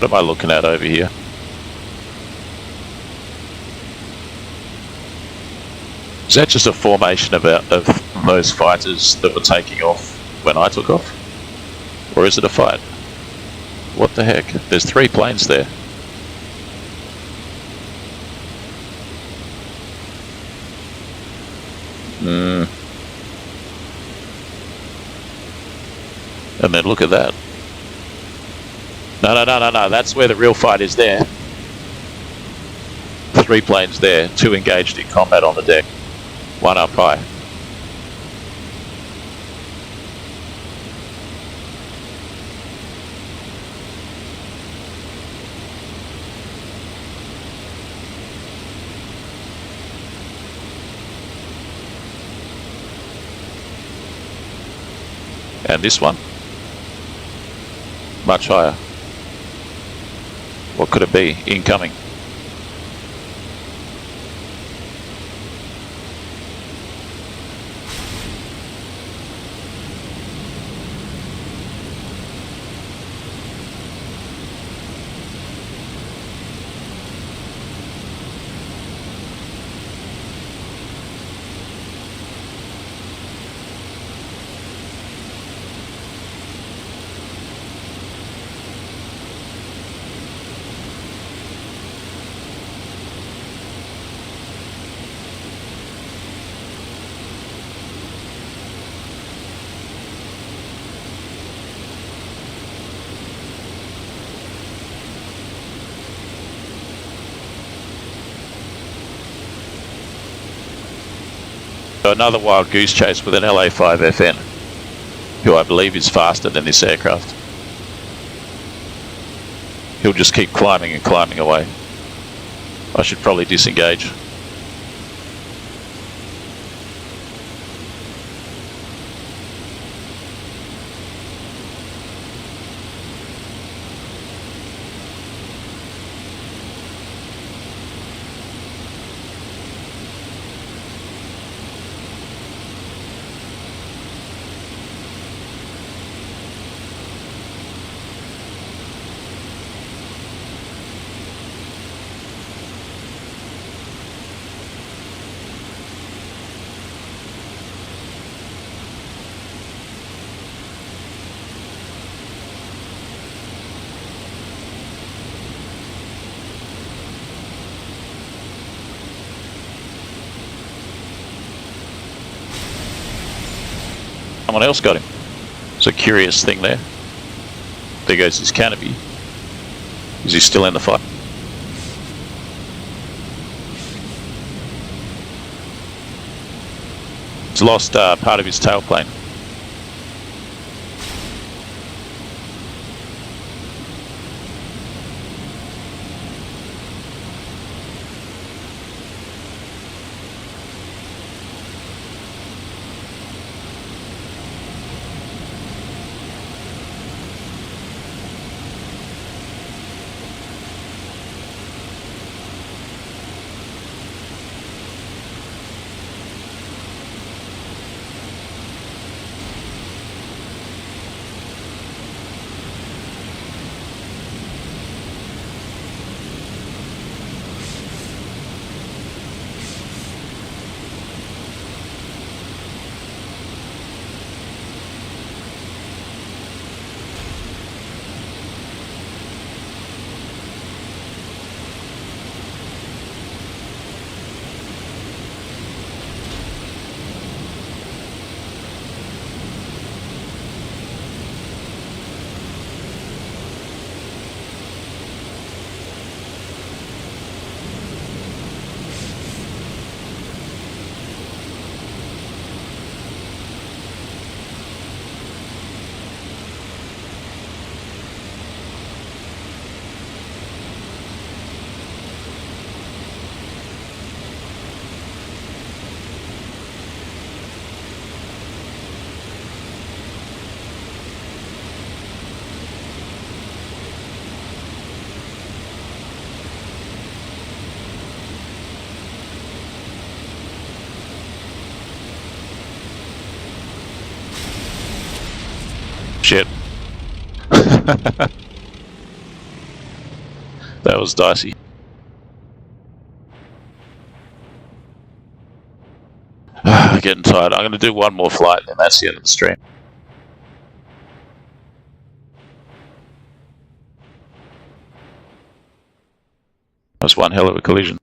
What am I looking at over here? Is that just a formation of those fighters that were taking off when I took off? Or is it a fight? What the heck? There's 3 planes there. And then look at that. No, that's where the real fight is there. 3 planes there, 2 engaged in combat on the deck, 1 up high. And this one, much higher. What could it be? Incoming. Another wild goose chase with an LA5 FN, who I believe is faster than this aircraft. He'll just keep climbing and climbing away. I should probably disengage. Someone else got him. It's a curious thing there. There goes his canopy. Is he still in the fight? He's lost part of his tailplane. That was dicey. Getting tired. I'm going to do one more flight and that's the end of the stream. That was one hell of a collision.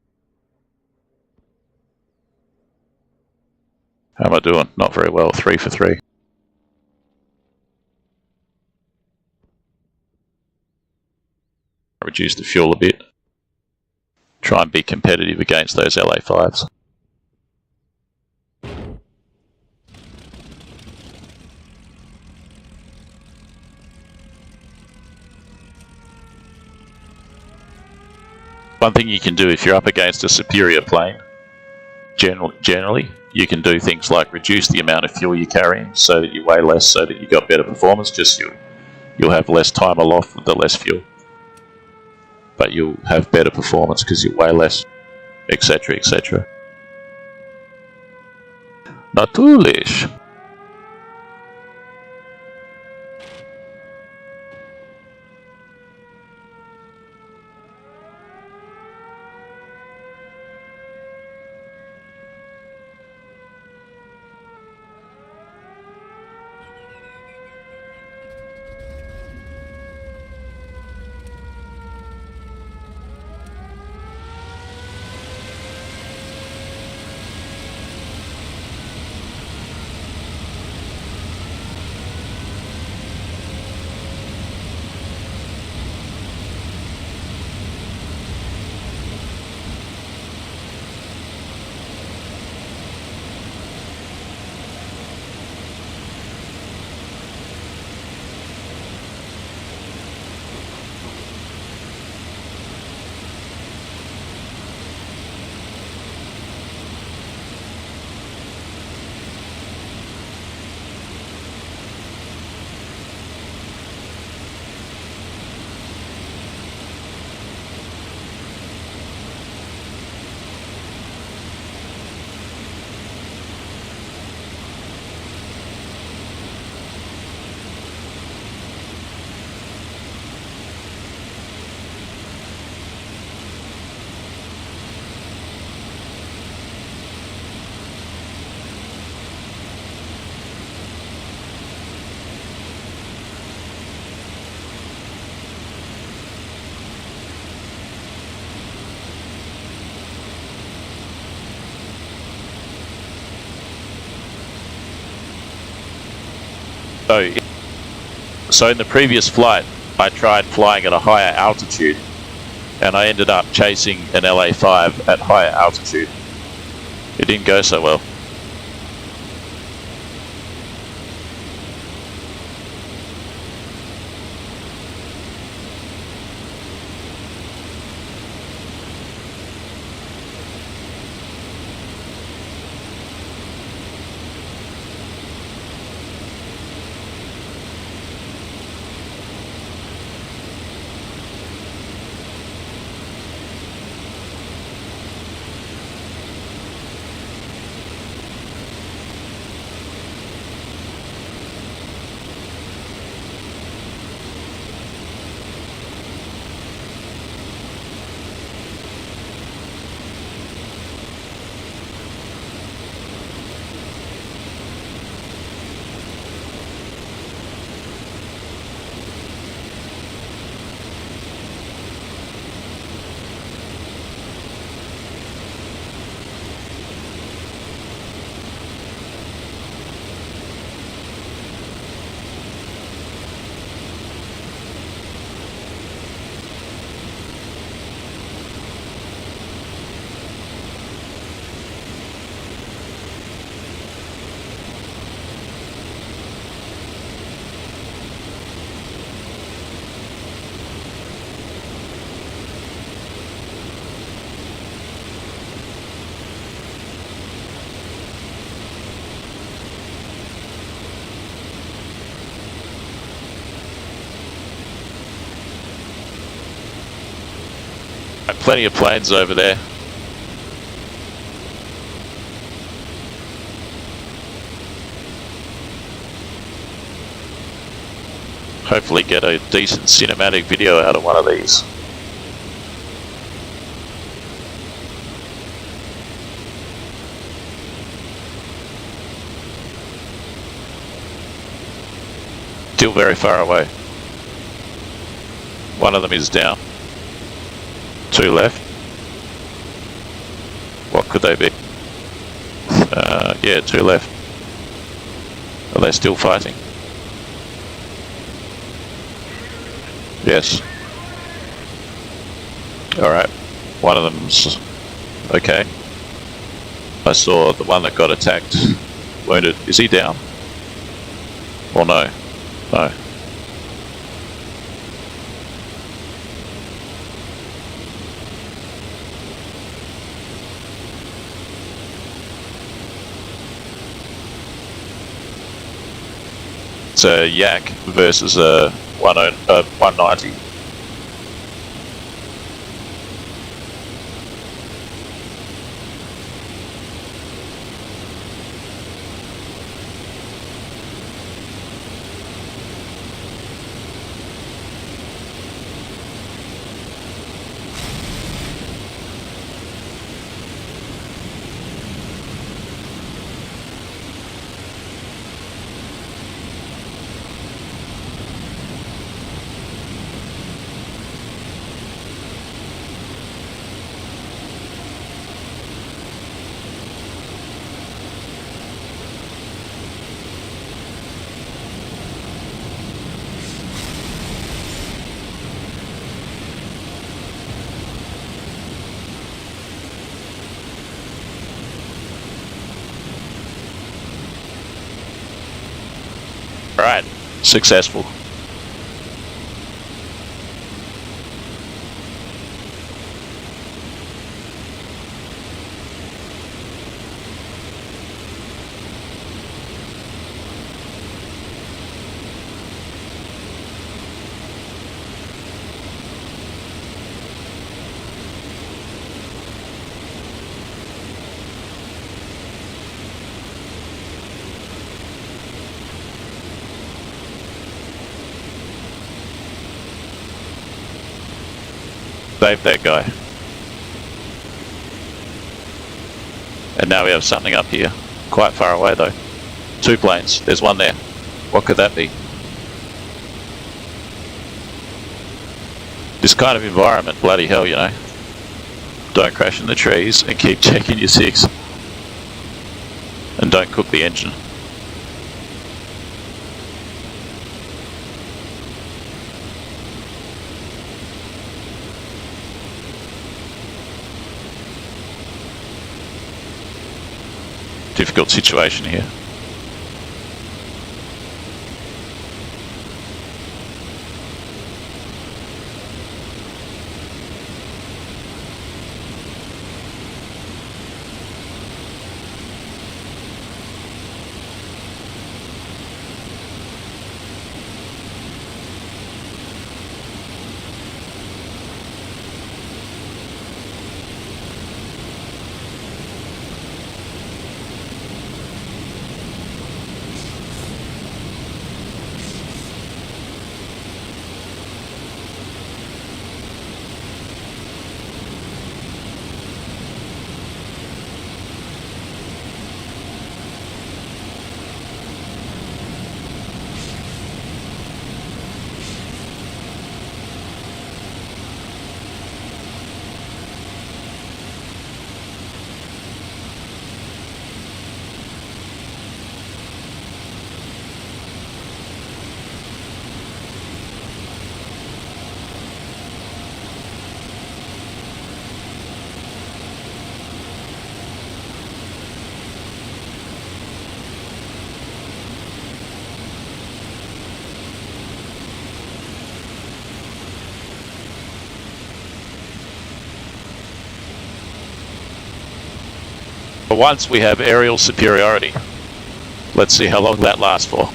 How am I doing? Not very well. 3 for 3. Reduce the fuel a bit. Try and be competitive against those LA5s. One thing you can do if you're up against a superior plane, generally, you can do things like reduce the amount of fuel you're carrying so that you weigh less, so that you got better performance. Just you'll have less time aloft with the less fuel, but you'll have better performance because you weigh less, etc., etc. Natürlich. So in the previous flight, I tried flying at a higher altitude, and I ended up chasing an LA5 at higher altitude. It didn't go so well. Plenty of planes over there. Hopefully get a decent cinematic video out of one of these. Still very far away. One of them is down. 2 left. What could they be? Yeah, 2 left. Are they still fighting? Yes. Alright. One of them's okay. I saw the one that got attacked, wounded. Is he down? Or no? No. It's a Yak versus a 190. Right, successful. Save that guy. And now we have something up here. Quite far away though. 2 planes. There's one there. What could that be? This kind of environment, bloody hell, you know. Don't crash in the trees and keep checking your 6. And don't cook the engine. Difficult situation here. For once we have aerial superiority. Let's see how long that lasts for.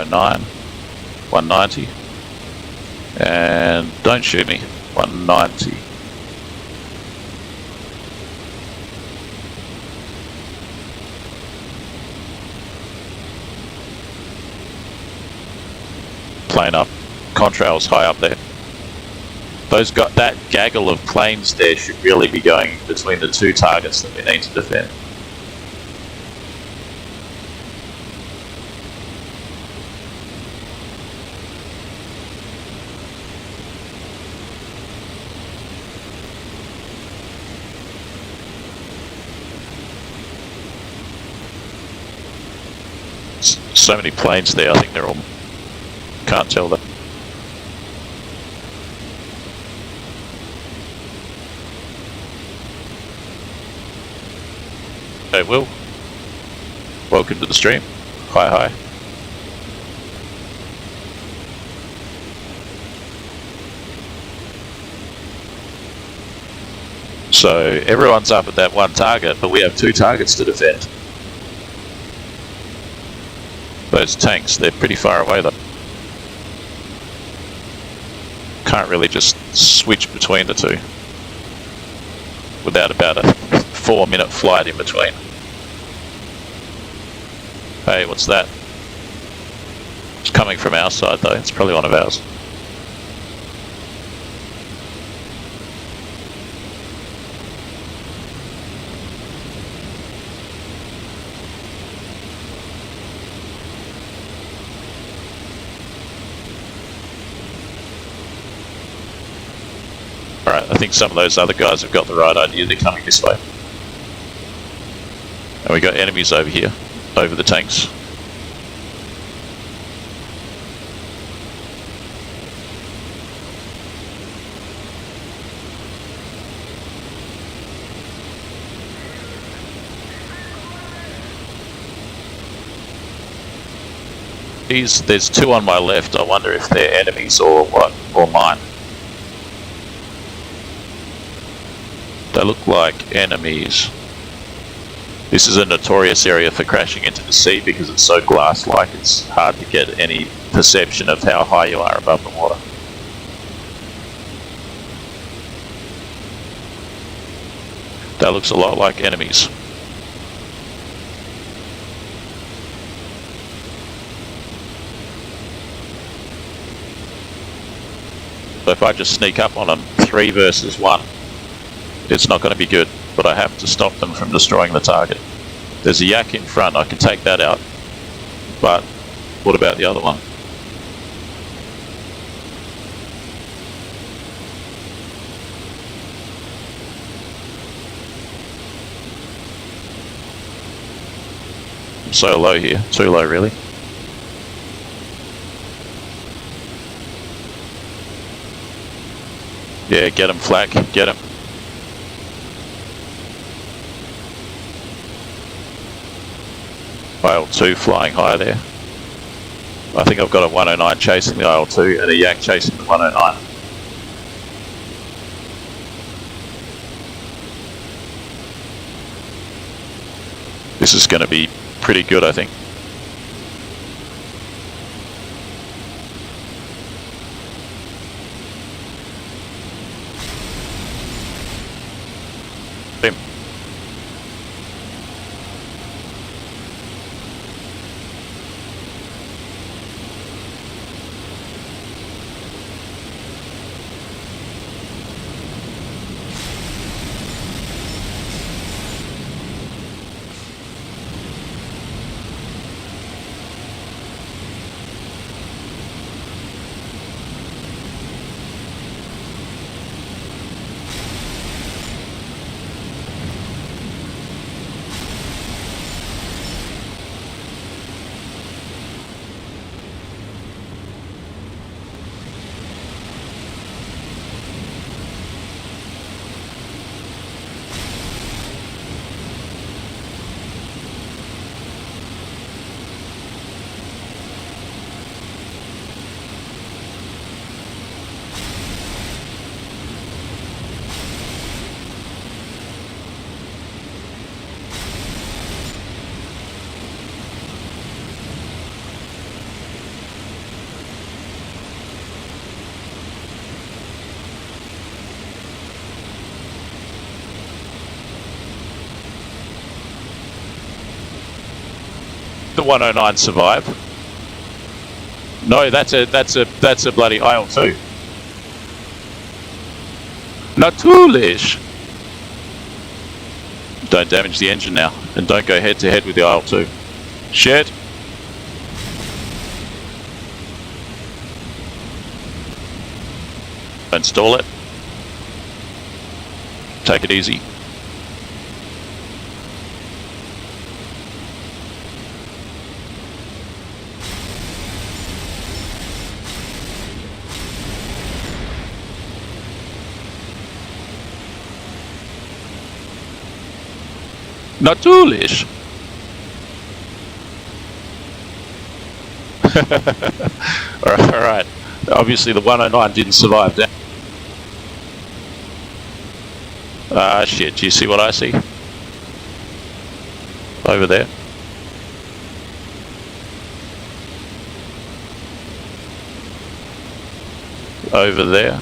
109, 190, and don't shoot me, 190. Plane up, contrails high up there. That gaggle of planes there should really be going between the two targets that we need to defend. So many planes there, I think they're all... can't tell that. Hey Will, welcome to the stream. Hi. So everyone's up at that one target, but we have two targets to defend. Those tanks, they're pretty far away though. Can't really just switch between the two without about a 4-minute flight in between. Hey, what's that? It's coming from our side though, it's probably one of ours. Alright, I think some of those other guys have got the right idea, they're coming this way. And we got enemies over here, over the tanks. There's two on my left, I wonder if they're enemies or what, or mine. They look like enemies. This is a notorious area for crashing into the sea because it's so glass-like, it's hard to get any perception of how high you are above the water. That looks a lot like enemies. So if I just sneak up on them 3 versus 1, it's not going to be good, but I have to stop them from destroying the target. There's a yak in front, I can take that out, but what about the other one? I'm so low here, too low really. Yeah, get him, Flak, get him. IL-2 flying high there. I think I've got a 109 chasing the IL-2 and a yak chasing the 109. This is going to be pretty good, I think. Boom. the 109 survive? No, that's a bloody IL-2. Natürlich. Don't damage the engine now, and don't go head to head with the IL-2. Shit. Don't stall it. Take it easy. Natürlich. Alright. Obviously the 109 didn't survive that. Ah, shit. Do you see what I see? Over there. Over there.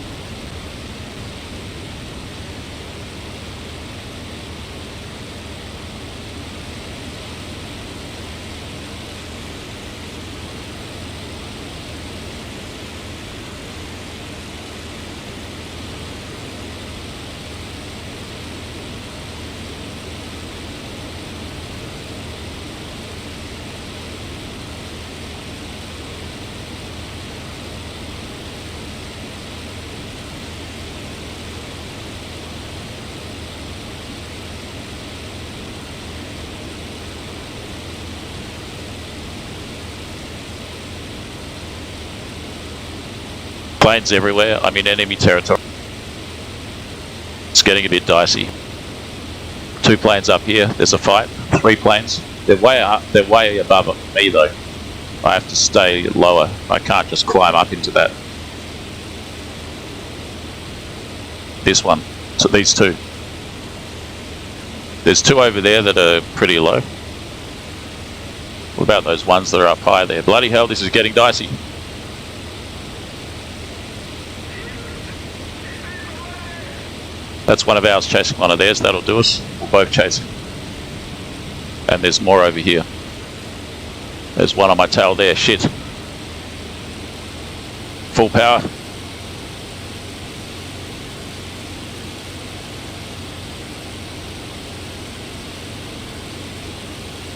Planes everywhere. I'm in enemy territory. It's getting a bit dicey. 2 planes up here. There's a fight. 3 planes. They're way up. They're way above me though. I have to stay lower. I can't just climb up into that. This one. So these 2. There's 2 over there that are pretty low. What about those ones that are up high there? Bloody hell, this is getting dicey. That's one of ours chasing one of theirs. That'll do us. We'll both chase him. And there's more over here. There's one on my tail there. Shit. Full power.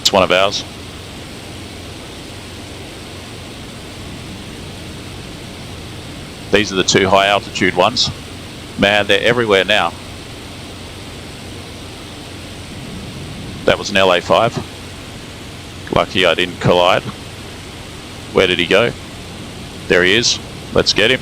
It's one of ours. These are the 2 high altitude ones. Man, they're everywhere now. That was an LA5. Lucky I didn't collide. Where did he go? There he is. Let's get him.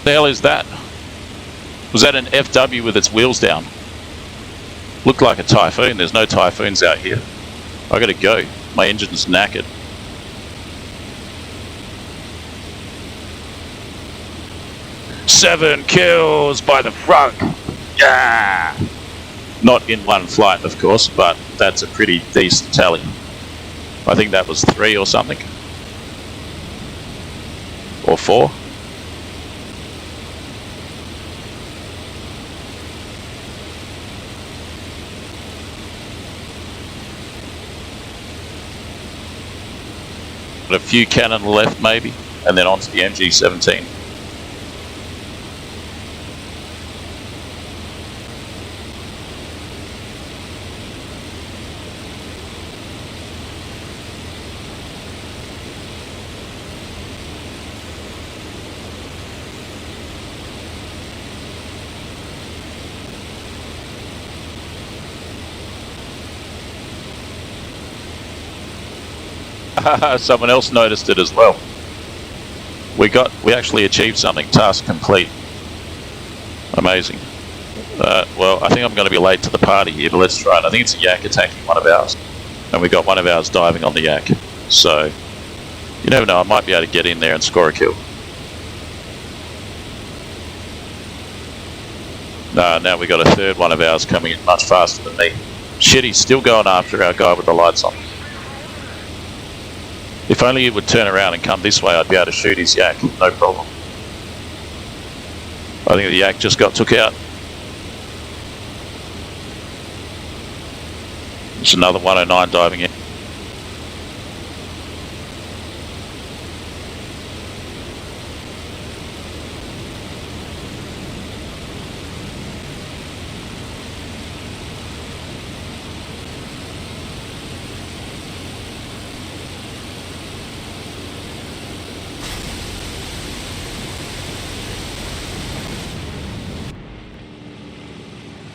the hell is that? Was that an FW with its wheels down? Looked like a Typhoon. There's no Typhoons out here. I gotta go. My engine's knackered. Seven kills by the front. Yeah! Not in one flight, of course, but that's a pretty decent tally. I think that was 3 or something. Or 4. Got a few cannon left maybe, and then onto the MG17. Someone else noticed it as well. We actually achieved something. Task complete. Amazing. Well, I think I'm going to be late to the party here, but let's try it. I think it's a yak attacking one of ours, and we got one of ours diving on the yak. So you never know. I might be able to get in there and score a kill. Now we got a third one of ours coming in much faster than me. Shit, he's still going after our guy with the lights on. If only he would turn around and come this way, I'd be able to shoot his yak, no problem. I think the yak just got took out. There's another 109 diving in.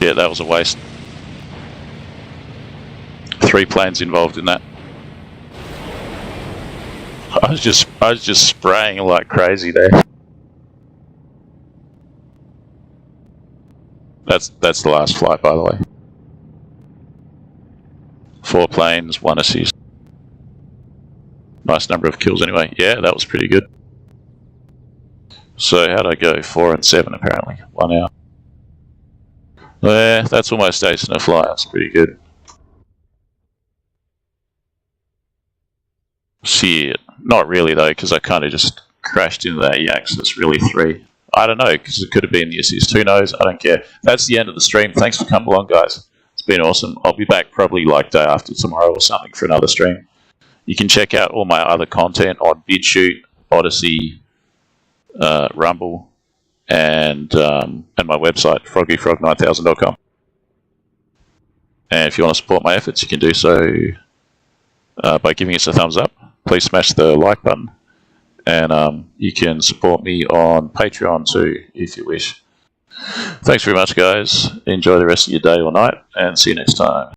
Yeah, that was a waste. 3 planes involved in that. I was just spraying like crazy there. That's the last flight, by the way. 4 planes, 1 assist. Nice number of kills anyway. Yeah, that was pretty good. So how'd I go? 4 and 7 apparently. 1 hour. Yeah, that's almost ace in a fly. That's pretty good. Shit. Not really though, because I kind of just crashed into that yak, so it's really 3. I don't know, because it could have been the assist. Who knows? I don't care. That's the end of the stream. Thanks for coming along, guys. It's been awesome. I'll be back probably like day after tomorrow or something for another stream. You can check out all my other content on BitChute, Odyssey, Rumble, and my website, froggyfrog9000.com. And if you want to support my efforts, you can do so by giving us a thumbs up. Please smash the like button, and you can support me on Patreon too if you wish. Thanks very much, guys. Enjoy the rest of your day or night, and see you next time.